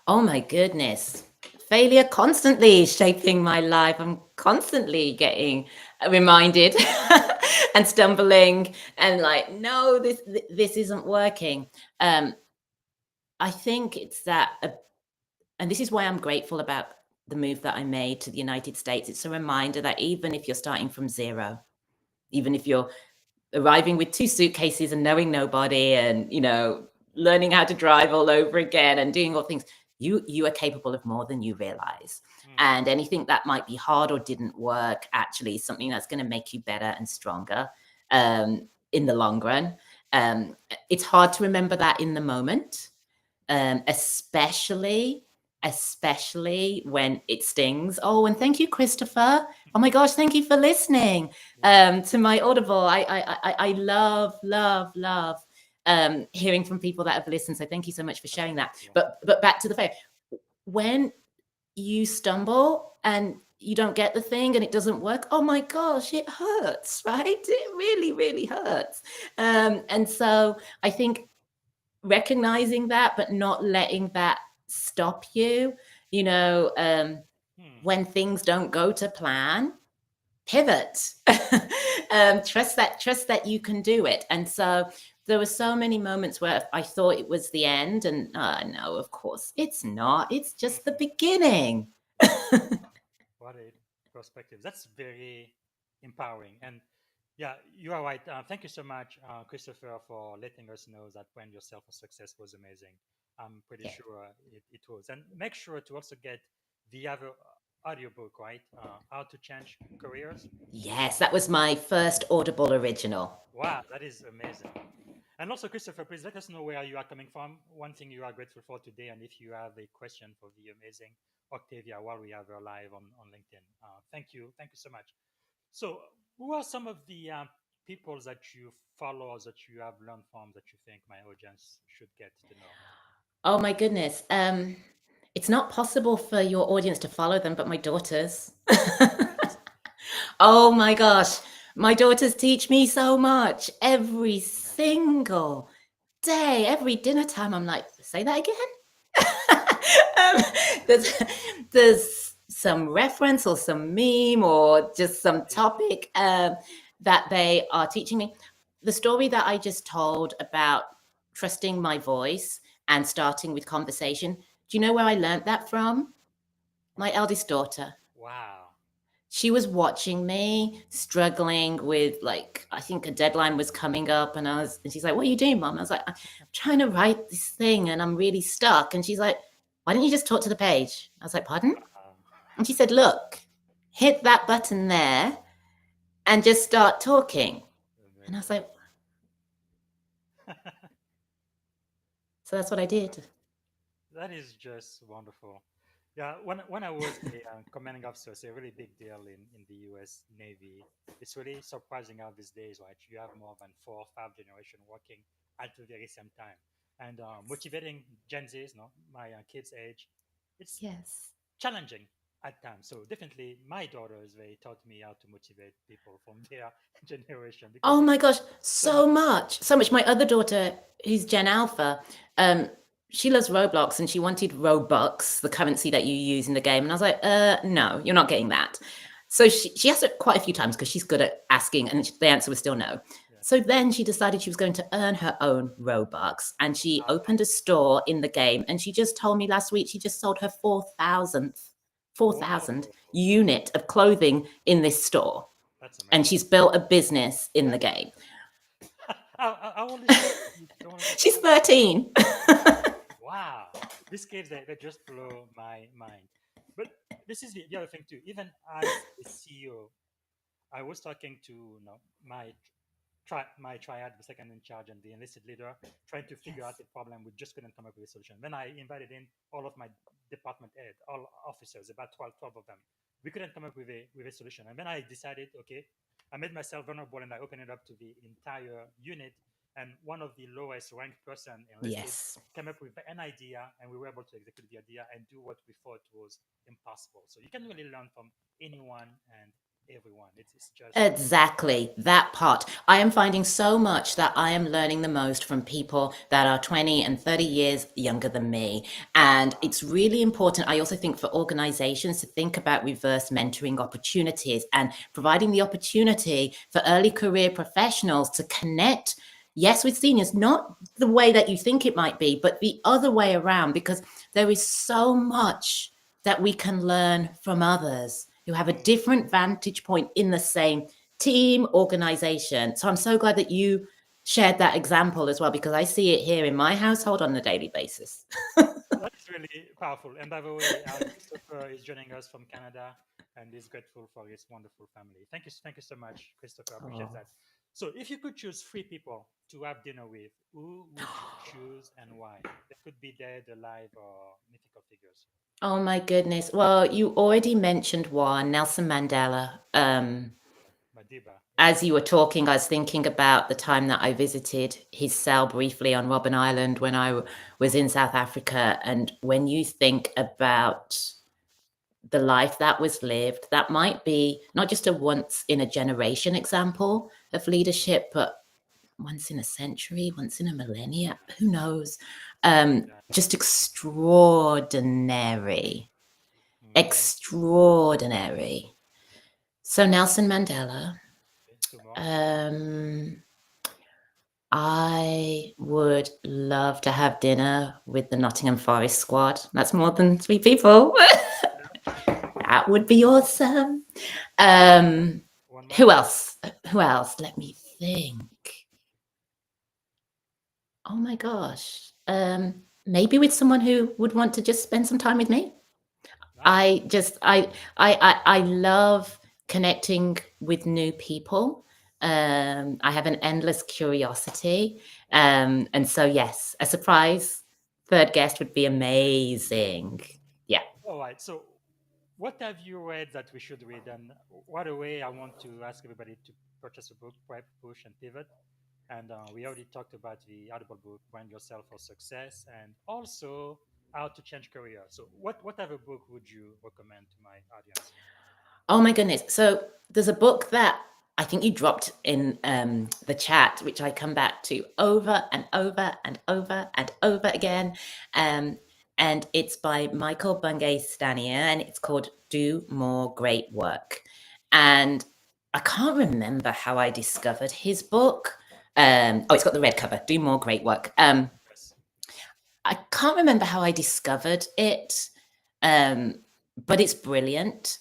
Oh my goodness. Failure constantly is shaping my life. I'm constantly getting reminded and stumbling and like, no, this isn't working. I think it's that, and this is why I'm grateful about the move that I made to the United States. It's a reminder that even if you're starting from zero, even if you're arriving with 2 suitcases and knowing nobody and, learning how to drive all over again and doing all things, you are capable of more than you realize. And anything that might be hard or didn't work actually is something that's going to make you better and stronger in the long run. It's hard to remember that in the moment, especially when it stings. Oh, and thank you, Christopher. Oh my gosh, thank you for listening to my Audible. I love hearing from people that have listened. So thank you so much for sharing that. But back to the fact, when you stumble and you don't get the thing and it doesn't work, oh my gosh, it hurts, right? It really, really hurts. And so I think recognizing that, but not letting that stop you, when things don't go to plan, pivot. Trust that you can do it. And so there were so many moments where I thought it was the end, and no, of course it's not. It's just the beginning. What a perspective. That's very empowering. And yeah, you are right. Thank you so much, Christopher, for letting us know that Brand Yourself a Success was amazing. I'm pretty Yeah. sure it was. And make sure to also get the other audiobook, right? How to Change Careers. Yes, that was my first Audible original. Wow, that is amazing. And also, Christopher, please let us know where you are coming from, one thing you are grateful for today, and if you have a question for the amazing Octavia while we have her live on LinkedIn. Thank you. Thank you so much. So, who are some of the people that you follow or that you have learned from that you think my audience should get to know? Oh my goodness. It's not possible for your audience to follow them, but my daughters. Oh my gosh. My daughters teach me so much every single day, every dinner time. I'm like, say that again. There's some reference or some meme or just some topic that they are teaching me. The story that I just told about trusting my voice and starting with conversation. Do you know where I learned that from? My eldest daughter. Wow. She was watching me struggling with, like, I think a deadline was coming up, and she's like, "What are you doing, Mom?" I was like, "I'm trying to write this thing and I'm really stuck." And she's like, "Why don't you just talk to the page?" I was like, "Pardon?" And she said, "Look, hit that button there and just start talking." And I was like, so that's what I did. That is just wonderful. Yeah, when I was a commanding officer, it's a really big deal in the U.S. Navy. It's really surprising how these days, right? You have more than 4 or 5 generations working at the very same time, and motivating Gen Zs, no, my kids' age, it's Yes. challenging at times. So definitely, my daughters they taught me how to motivate people from their generation because Oh there's my gosh, so much. so much. So much. My other daughter, who's Gen Alpha, um, she loves Roblox and she wanted Robux, the currency that you use in the game. And I was like, no, you're not getting that. So she asked it quite a few times because she's good at asking, and the answer was still no. Yeah. So then she decided she was going to earn her own Robux, and she opened a store in the game. And she just told me last week she just sold her 4,000 Whoa, unit of clothing in this store, that's and amazing. she's built a business in the game. How old is she? Don't want to get She's old. 13. Wow, these kids they just blow my mind. But this is the other thing too. Even as a CEO, I was talking to my my triad, the second in charge, and the enlisted leader, trying to figure out Yes. the problem. We just couldn't come up with a solution. Then I invited in all of my department head, all officers, about 12 of them. We couldn't come up with a solution. And then I decided, okay, I made myself vulnerable and I opened it up to the entire unit. And one of the lowest ranked person enlisted Yes. came up with an idea, and we were able to execute the idea and do what we thought was impossible. So you can really learn from anyone and everyone. It's just Exactly, that part. I am finding so much that I am learning the most from people that are 20 and 30 years younger than me. And it's really important, I also think, for organizations to think about reverse mentoring opportunities and providing the opportunity for early career professionals to connect, yes, with seniors, not the way that you think it might be, but the other way around, because there is so much that we can learn from others who have a mm, different vantage point in the same team organization. So I'm so glad that you shared that example as well, because I see it here in my household on a daily basis. that is really powerful. And by the way, Christopher is joining us from Canada and is grateful for his wonderful family. Thank you so much, Christopher. I appreciate Oh. that. So, if you could choose 3 people to have dinner with, who would you choose and why? They could be dead, alive, or mythical figures. Oh my goodness. Well, you already mentioned one, Nelson Mandela. Madiba, yeah. As you were talking, I was thinking about the time that I visited his cell briefly on Robben Island when I was in South Africa. And when you think about the life that was lived, that might be not just a once in a generation example of leadership, but once in a century, once in a millennia, who knows? Yeah. Just extraordinary, Mm-hmm. extraordinary. So Nelson Mandela, Okay, 2 more. um, I would love to have dinner with the Nottingham Forest squad. That's more than 3 people. That would be awesome. Um, One more. who else? Who else? Let me think. Oh my gosh. Maybe with someone who would want to just spend some time with me. Nice. I love connecting with new people. I have an endless curiosity. And so yes, a surprise third guest would be amazing. Yeah. All right. So, what have you read that we should read? And right away, I want to ask everybody to purchase a book, Prep, Push, and Pivot. And we already talked about the Audible book, Brand Yourself for Success, and also How to Change Career. So, what other book would you recommend to my audience? Oh my goodness. So there's a book that I think you dropped in the chat, which I come back to over and over and over and over again. And it's by Michael Bungay Stanier, and it's called Do More Great Work. And I can't remember how I discovered his book. It's got the red cover, Do More Great Work. Yes. I can't remember how I discovered it, but it's brilliant.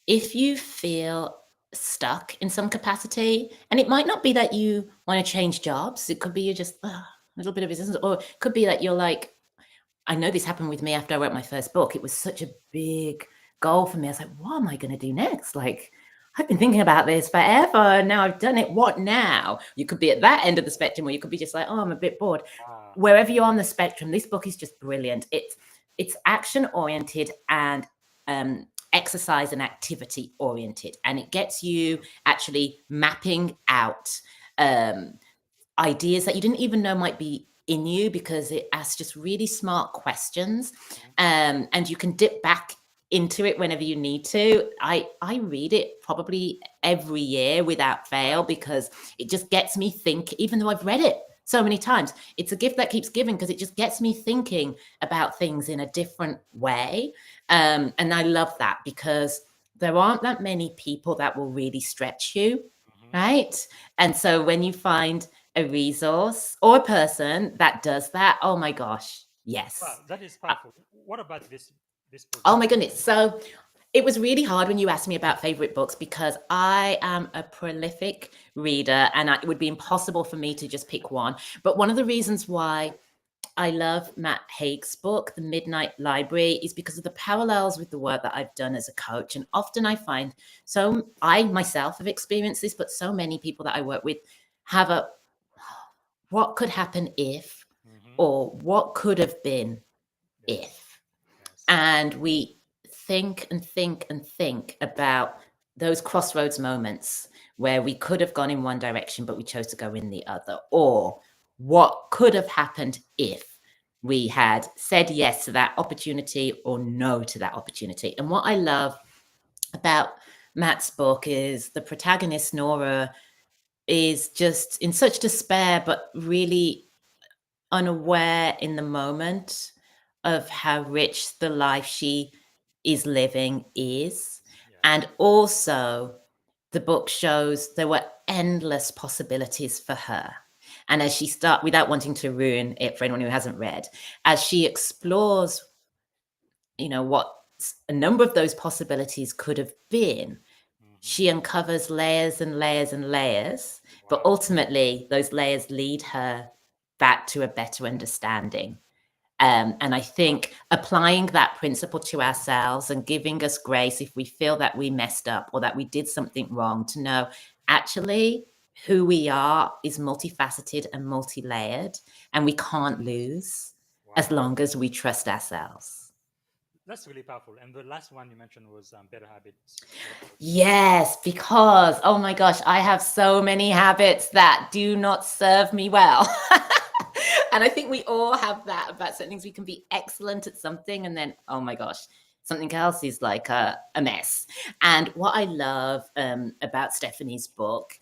If you feel stuck in some capacity, and it might not be that you want to change jobs, it could be you're just a little bit of business, or it could be that you're like, I know this happened with me after I wrote my first book. It was such a big goal for me. I was like, what am I going to do next? Like, I've been thinking about this forever. And now I've done it. What now? You could be at that end of the spectrum, or you could be just like, oh, I'm a bit bored. Ah, Wherever you're on the spectrum, this book is just brilliant. it's action oriented and exercise and activity oriented, and it gets you actually mapping out ideas that you didn't even know might be in you, because it asks just really smart questions, and you can dip back into it whenever you need to. I read it probably every year without fail, because it just gets me thinking, even though I've read it so many times. It's a gift that keeps giving, because it just gets me thinking about things in a different way. And I love that, because there aren't that many people that will really stretch you, right? And so when you find a resource or a person that does that, oh my gosh, yes. Wow, that is powerful. What about this book? Oh my goodness. So it was really hard when you asked me about favorite books, because I am a prolific reader, and it would be impossible for me to just pick one. But one of the reasons why I love Matt Haig's book, The Midnight Library, is because of the parallels with the work that I've done as a coach. And often I find, so I myself have experienced this, but so many people that I work with have a what could happen if, or what could have been if. And we think and think and think about those crossroads moments where we could have gone in one direction, but we chose to go in the other. Or what could have happened if we had said yes to that opportunity or no to that opportunity. And what I love about Matt's book is the protagonist, Nora, is just in such despair, but really unaware in the moment of how rich the life she is living is. And also, the book shows there were endless possibilities for her. And as she starts, without wanting to ruin it for anyone who hasn't read, as she explores, what a number of those possibilities could have been, she uncovers layers and layers and layers, but ultimately those layers lead her back to a better understanding. And I think applying that principle to ourselves and giving us grace if we feel that we messed up or that we did something wrong, to know actually who we are is multifaceted and multi-layered, and we can't lose as long as we trust ourselves. That's really powerful. And the last one you mentioned was Better Habits. Yes, because, oh my gosh, I have so many habits that do not serve me well. And I think we all have that about certain things. We can be excellent at something, and then, oh my gosh, something else is like a mess. And what I love about Stephanie's book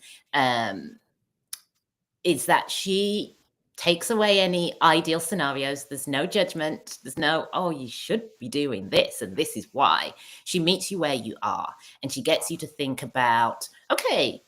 is that she takes away any ideal scenarios. There's no judgment. There's no, oh, you should be doing this and this is why. She meets you where you are, and she gets you to think about, okay,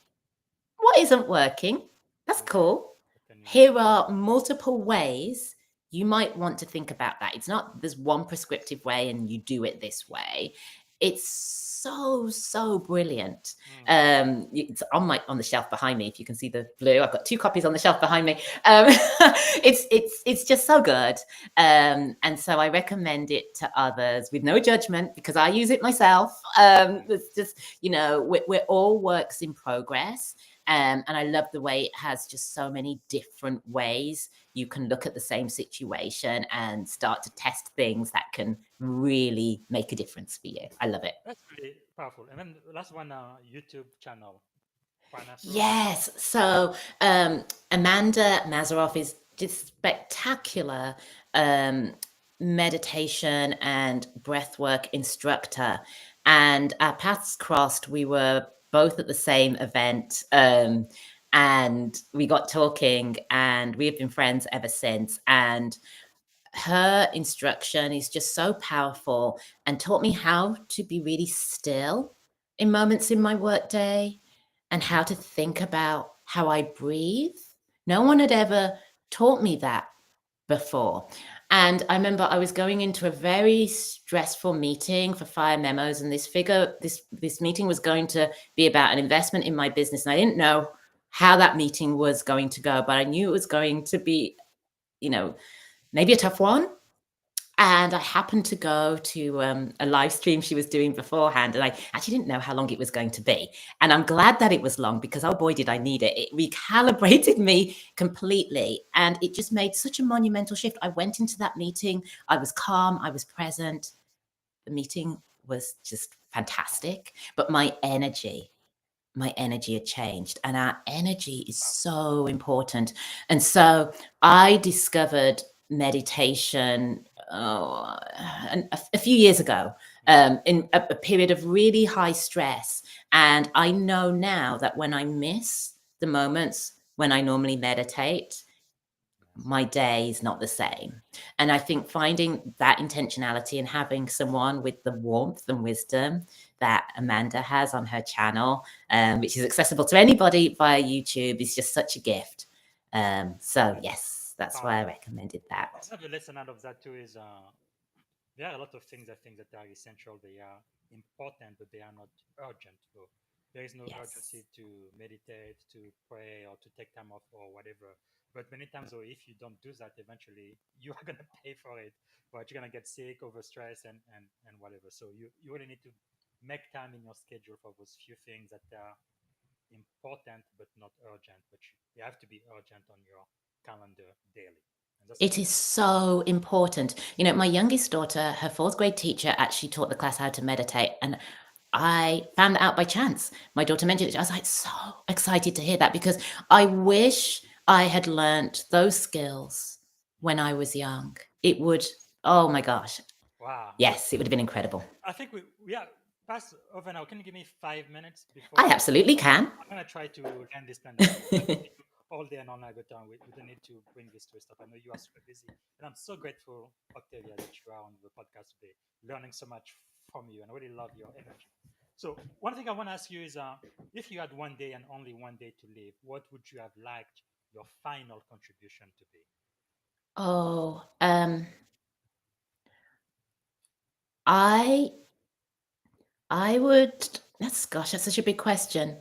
what isn't working? That's cool. Here are multiple ways you might want to think about that. It's not there's one prescriptive way and you do it this way. It's so brilliant. It's on the shelf behind me. If you can see the blue, I've got 2 copies on the shelf behind me. It's just so good. And so I recommend it to others with no judgment, because I use it myself. It's just, we're all works in progress. And I love the way it has just so many different ways you can look at the same situation and start to test things that can really make a difference for you. I love it. That's really powerful. And then the last one, YouTube channel. Yes. So Amanda Mazeroff is just spectacular meditation and breathwork instructor. And our paths crossed. We were both at the same event, and we got talking, and we have been friends ever since. And her instruction is just so powerful and taught me how to be really still in moments in my workday and how to think about how I breathe. No one had ever taught me that before. And I remember I was going into a very stressful meeting for Fire Memos, and this meeting was going to be about an investment in my business. And I didn't know how that meeting was going to go, but I knew it was going to be, maybe a tough one. And I happened to go to a live stream she was doing beforehand, and I actually didn't know how long it was going to be. And I'm glad that it was long, because oh boy, did I need it. It recalibrated me completely, and it just made such a monumental shift. I went into that meeting, I was calm, I was present. The meeting was just fantastic, but my energy had changed, and our energy is so important. And so I discovered meditation a few years ago, in a period of really high stress. And I know now that when I miss the moments when I normally meditate, my day is not the same. And I think finding that intentionality and having someone with the warmth and wisdom that Amanda has on her channel, which is accessible to anybody via YouTube, is just such a gift. So yes, that's why I recommended that. Another lesson out of that too is there are a lot of things I think that are essential. They are important, but they are not urgent. So there is no urgency to meditate, to pray, or to take time off or whatever. But many times, or if you don't do that, eventually you are gonna pay for it. But you're gonna get sick, overstressed, and whatever. So you really need to make time in your schedule for those few things that are important but not urgent. But they have to be urgent on your calendar daily. It is so important. You know, my youngest daughter, her 4th grade teacher actually taught the class how to meditate. And I found that out by chance. My daughter mentioned it. I was like, so excited to hear that, because I wish I had learnt those skills when I was young. It would, oh my gosh. Wow. Yes, it would have been incredible. I think we are past over now. Can you give me 5 minutes before? I absolutely can. I'm going to try to end this plan all day and all night, but we don't need to bring this to a stop. I know you are super busy, and I'm so grateful, Octavia, that you are on the podcast today, learning so much from you, and I really love your energy. So one thing I want to ask you is, if you had one day and only one day to live, what would you have liked your final contribution to be? Oh, I would, that's such a big question.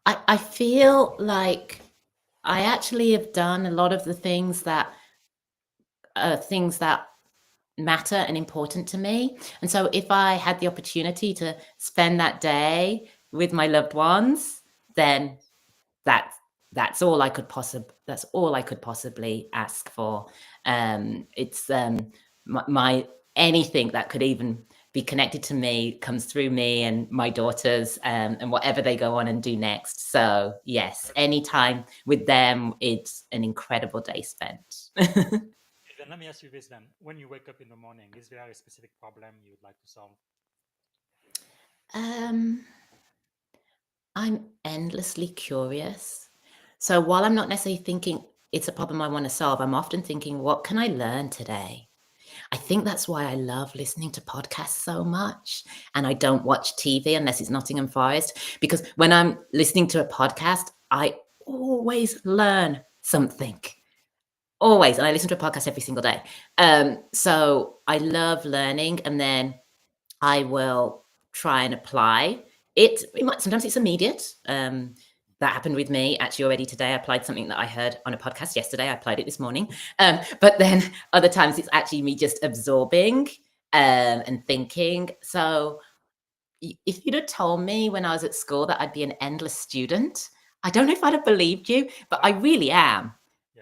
I feel like I actually have done a lot of the things that matter and important to me. And so if I had the opportunity to spend that day with my loved ones, then that's all I could possibly ask for. It's my anything that could even be connected to me comes through me and my daughters, and whatever they go on and do next. So yes, anytime with them, it's an incredible day spent. Then let me ask you this then. When you wake up in the morning, is there a specific problem you would like to solve? I'm endlessly curious. So while I'm not necessarily thinking it's a problem I want to solve, I'm often thinking, what can I learn today? I think that's why I love listening to podcasts so much. And I don't watch TV unless it's Nottingham Forest, because when I'm listening to a podcast, I always learn something. Always. And I listen to a podcast every single day. So I love learning, and then I will try and apply it. Sometimes it's immediate. That happened with me actually already today. I applied something that I heard on a podcast yesterday. I applied it this morning. But then other times it's actually me just absorbing and thinking. So if you'd have told me when I was at school that I'd be an endless student, I don't know if I'd have believed you, but I really am.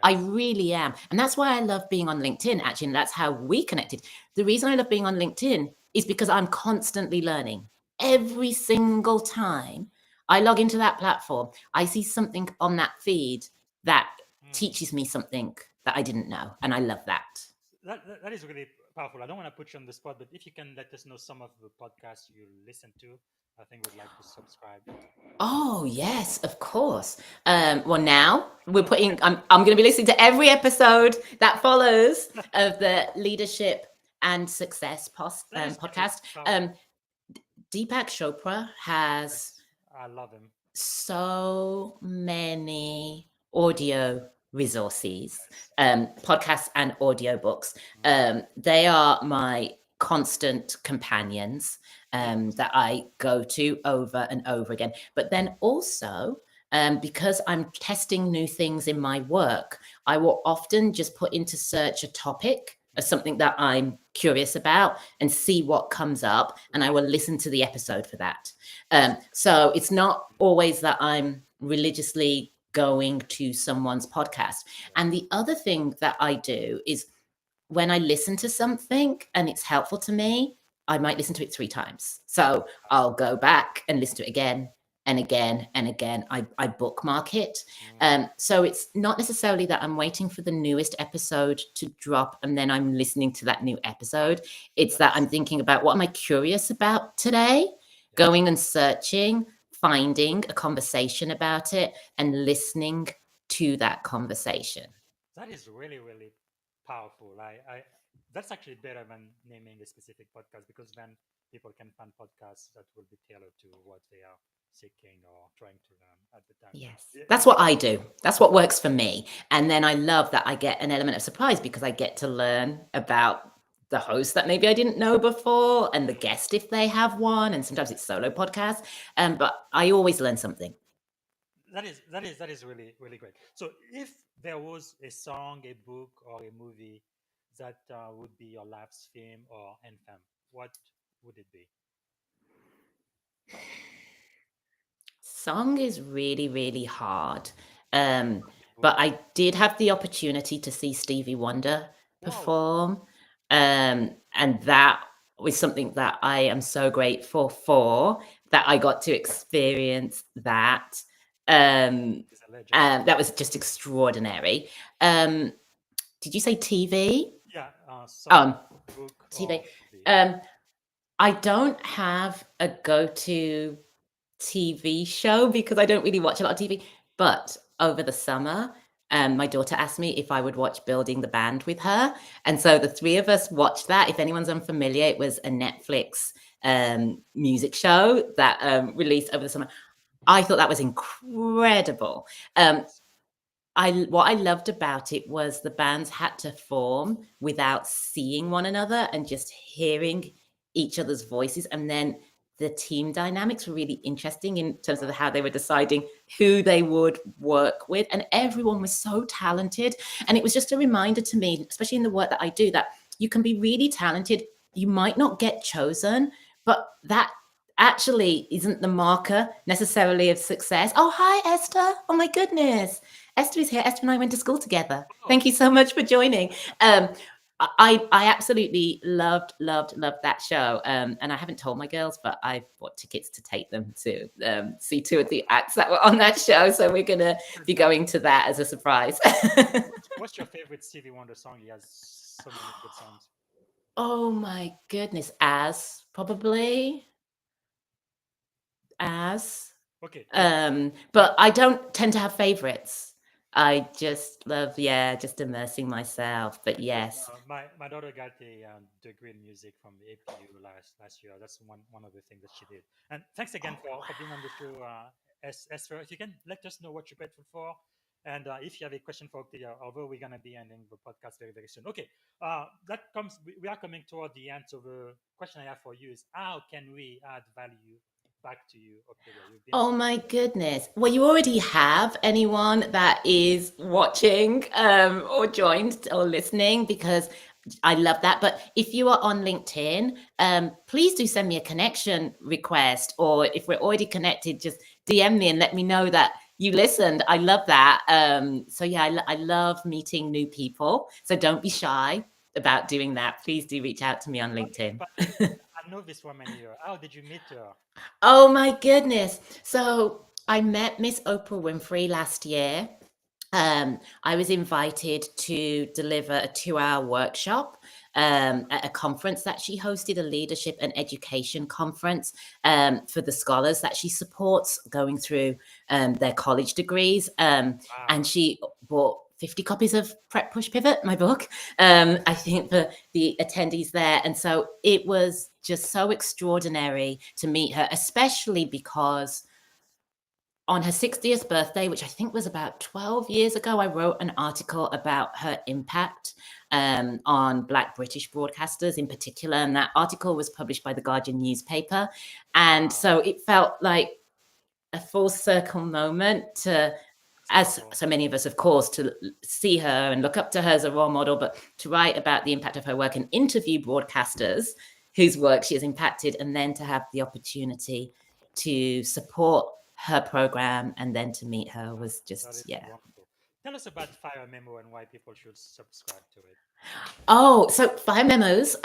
I really am. And that's why I love being on LinkedIn, actually. And that's how we connected. The reason I love being on LinkedIn is because I'm constantly learning. Every single time I log into that platform, I see something on that feed that teaches me something that I didn't know. And I love that. That is really powerful. I don't want to put you on the spot, but if you can let us know some of the podcasts you listen to, I think we'd like to subscribe. Oh, yes, of course. Well, now we're I'm going to be listening to every episode that follows of the Leadership and Success podcast. Deepak Chopra has, I love him, so many audio resources, podcasts and audiobooks. They are my constant companions that I go to over and over again. But then also, because I'm testing new things in my work, I will often just put into search a topic as something that I'm curious about and see what comes up, and I will listen to the episode for that. So it's not always that I'm religiously going to someone's podcast. And the other thing that I do is when I listen to something and it's helpful to me, I might listen to it 3 times. So I'll go back and listen to it again and again and again. I bookmark it. So it's not necessarily that I'm waiting for the newest episode to drop and then I'm listening to that new episode. It's that I'm thinking about what am I curious about today, going and searching, finding a conversation about it and listening to that conversation. That is really, really powerful. That's actually better than naming a specific podcast, because then people can find podcasts that will be tailored to what they are seeking or trying to learn at the time. Yes. Yeah, That's what I do. That's what works for me. And then I love that I get an element of surprise because I get to learn about the host that maybe I didn't know before and the guest if they have one. And sometimes it's solo podcasts. But I always learn something. That is really, really great. So if there was a song, a book, or a movie that would be your life's theme or anthem, what would it be? Song is really, really hard. But I did have the opportunity to see Stevie Wonder perform. And that was something that I am so grateful for, that I got to experience that. He's a legend. That was just extraordinary. Did you say TV? Yeah, song, book, TV. or movie. I don't have a go-to TV show because I don't really watch a lot of TV. But over the summer, my daughter asked me if I would watch Building the Band with her. And so the 3 of us watched that. If anyone's unfamiliar, it was a Netflix music show that released over the summer. I thought that was incredible. What I loved about it was the bands had to form without seeing one another and just hearing each other's voices. And then the team dynamics were really interesting in terms of how they were deciding who they would work with. And everyone was so talented. And it was just a reminder to me, especially in the work that I do, that you can be really talented. You might not get chosen, but that actually isn't the marker necessarily of success. Oh, hi, Esther. Oh, my goodness. Esther is here. Esther and I went to school together. Thank you so much for joining. I absolutely loved that show. And I haven't told my girls, but I bought tickets to take them to see 2 of the acts that were on that show. So we're going to be going to that as a surprise. What's your favorite Stevie Wonder song? He has so many good songs. Oh, my goodness. Probably. Okay. But I don't tend to have favorites. I just love, just immersing myself. But yes. My daughter got a degree in music from the APU last year. That's one of the things that she did. And thanks again for being on the show, Esther. If you can let us know what you're grateful for, and if you have a question for Octavia, although we're gonna be ending the podcast very, very soon. Okay, we are coming toward the end. So the question I have for you is, how can we add value back to you, Octavia? Oh my goodness. Well, you already have anyone that is watching or joined or listening, because I love that. But if you are on LinkedIn, please do send me a connection request, or if we're already connected, just DM me and let me know that you listened. I love that. So yeah, I love meeting new people. So don't be shy about doing that. Please do reach out to me on LinkedIn. I know this woman here. How did you meet her? Oh my goodness. So I met Miss Oprah Winfrey last year. I was invited to deliver a 2-hour workshop at a conference that she hosted, a leadership and education conference for the scholars that she supports going through their college degrees. And she bought 50 copies of Prep Push Pivot, my book, I think, for the attendees there. And so it was just so extraordinary to meet her, especially because on her 60th birthday, which I think was about 12 years ago, I wrote an article about her impact on Black British broadcasters in particular. And that article was published by the Guardian newspaper. And so it felt like a full circle moment to as powerful. so many of us, of course, to see her and look up to her as a role model, but to write about the impact of her work and interview broadcasters whose work she has impacted, and then to have the opportunity to support her program and then to meet her was That just, is yeah. wonderful. Tell us about Fire Memo and why people should subscribe to it. Oh, so Fire Memos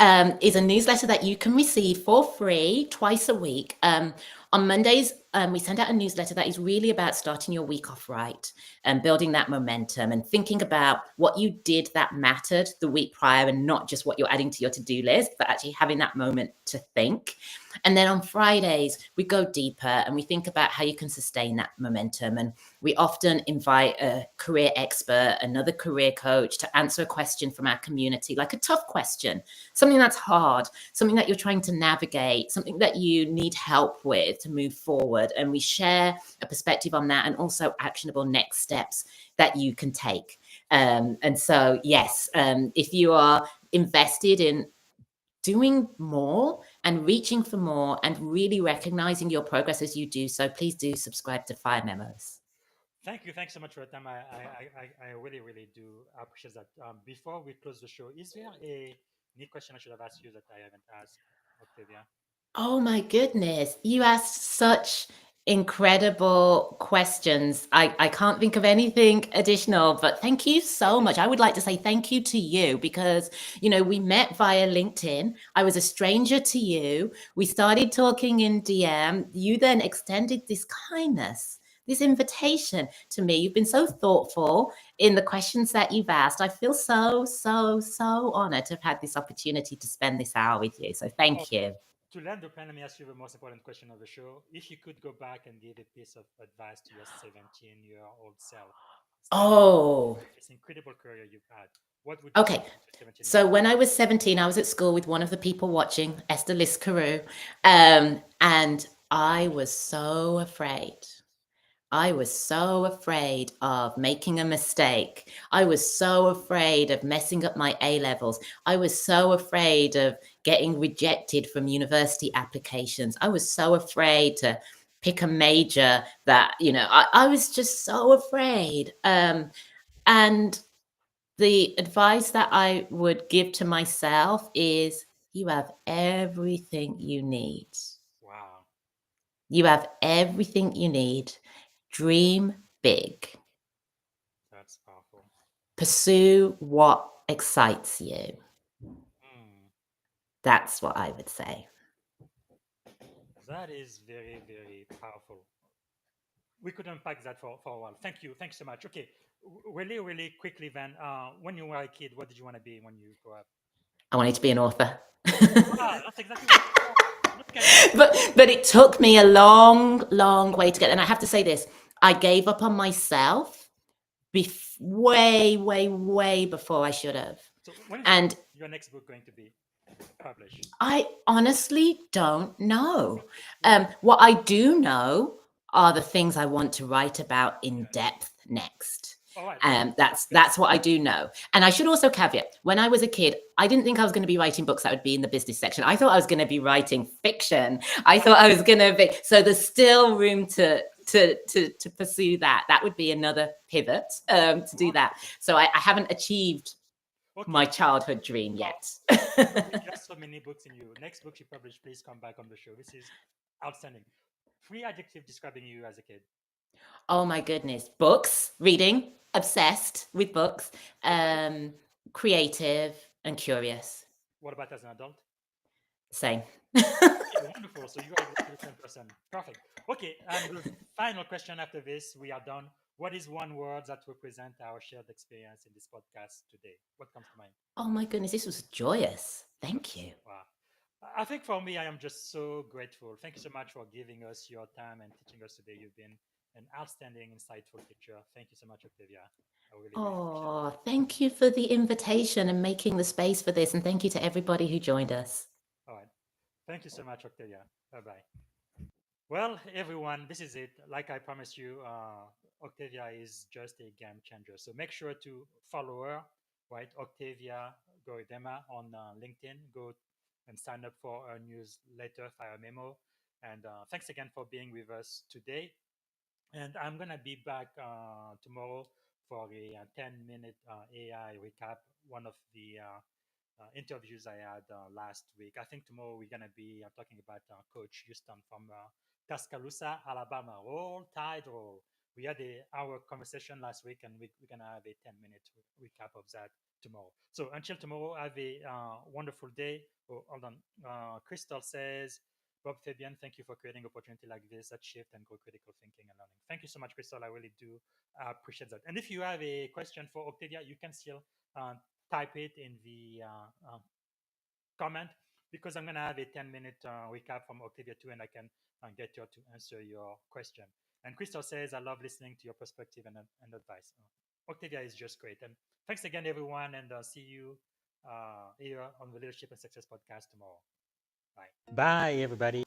is a newsletter that you can receive for free twice a week. On Mondays, we send out a newsletter that is really about starting your week off right and building that momentum and thinking about what you did that mattered the week prior and not just what you're adding to your to-do list, but actually having that moment to think. And then on Fridays, we go deeper and we think about how you can sustain that momentum. And we often invite a career expert, another career coach to answer a question from our community, like a tough question, something that's hard, something that you're trying to navigate, something that you need help with to move forward. And we share a perspective on that and also actionable next steps that you can take. And so, yes, if you are invested in doing more and reaching for more and really recognizing your progress as you do so, please do subscribe to Fire Memos. Thank you. Thanks so much for your time. I really, really do appreciate that. Before we close the show, is there a neat question I should have asked you that I haven't asked, Octavia? Oh my goodness. You asked such incredible questions. I can't think of anything additional, but thank you so much. I would like to say thank you to you because, we met via LinkedIn. I was a stranger to you. We started talking in DM. You then extended this kindness, this invitation to me. You've been so thoughtful in the questions that you've asked. I feel so, so, so honored to have had this opportunity to spend this hour with you. So thank you. To land the plane, let me ask you the most important question of the show. If you could go back and give a piece of advice to your 17-year-old self, starting Oh, this incredible career you've had, what would you say okay. to 17 year So old? when I was 17, I was at school with one of the people watching, Esther Liskaru, and I was so afraid. I was so afraid of making a mistake. I was so afraid of messing up my A levels. I was so afraid of getting rejected from university applications. I was so afraid to pick a major that, I was just so afraid. And the advice that I would give to myself is you have everything you need. Wow, You have everything you need. Dream big. that's powerful. Pursue what excites you. Hmm. That's what I would say. That is very, very powerful. We could unpack that for a while. Thank you. Thanks so much. Okay. Really, really quickly, Van. When you were a kid, what did you want to be when you grow up? I wanted to be an author. Ah, that's exactly what you are. Look at you. but it took me a long, long way to get. And I have to say this: I gave up on myself way, way, way before I should have. So when is And your next book going to be published? I honestly don't know. Okay. What I do know are the things I want to write about in depth next. All right. That's what I do know. And I should also caveat, when I was a kid, I didn't think I was going to be writing books that would be in the business section. I thought I was going to be writing fiction. I thought I was going to be, so there's still room to pursue that. That would be another pivot to do that. So I haven't achieved Okay. my childhood dream yet. You have so many books in you. Next book you publish, please come back on the show. This is outstanding. 3 adjectives describing you as a kid. Oh my goodness. Books, reading, obsessed with books, creative and curious. What about as an adult? Same. Okay, wonderful. So you are exactly the same person. Perfect. Okay, and the final question after this, we are done. What is one word that represent our shared experience in this podcast today? What comes to mind? Oh my goodness, this was joyous. Thank you. Wow. I think for me, I am just so grateful. Thank you so much for giving us your time and teaching us today. You've been an outstanding, insightful teacher. Thank you so much, Octavia. I really, really appreciate it. Oh, thank you for the invitation and making the space for this. And thank you to everybody who joined us. All right. Thank you so much, Octavia. Bye bye. Well, everyone, this is it. Like I promised you, Octavia is just a game changer. So make sure to follow her, right? Octavia Goredema on LinkedIn. Go and sign up for our newsletter, Fire Memo. And thanks again for being with us today. And I'm going to be back tomorrow for a 10-minute AI recap, one of the interviews I had last week. I think tomorrow we're going to be talking about Coach Houston from Tuscaloosa, Alabama. Roll Tide Roll. We had our conversation last week, and we're going to have a 10-minute recap of that tomorrow. So until tomorrow, have a wonderful day. Oh, hold on. Crystal says, Bob Fabian, thank you for creating opportunity like this that shift and grow critical thinking and learning. Thank you so much, Crystal. I really do appreciate that. And if you have a question for Octavia, you can still type it in the comment, because I'm going to have a 10-minute recap from Octavia too, and I can get her to answer your question. And Crystal says, I love listening to your perspective and advice. Octavia is just great. And thanks again, everyone, and see you here on the Leadership and Success Podcast tomorrow. Bye. Bye, everybody.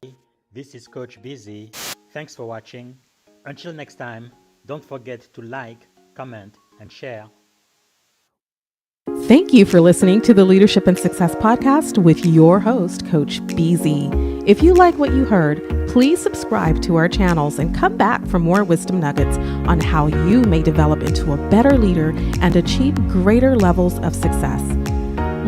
This is Coach Busy. Thanks for watching. Until next time, don't forget to like, comment, and share. Thank you for listening to the Leadership and Success Podcast with your host, Coach BZ. If you like what you heard, please subscribe to our channels and come back for more wisdom nuggets on how you may develop into a better leader and achieve greater levels of success.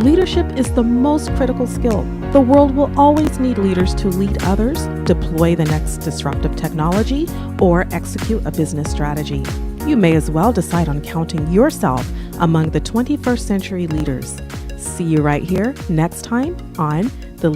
Leadership is the most critical skill. The world will always need leaders to lead others, deploy the next disruptive technology, or execute a business strategy. You may as well decide on counting yourself among the 21st century leaders. See you right here next time on the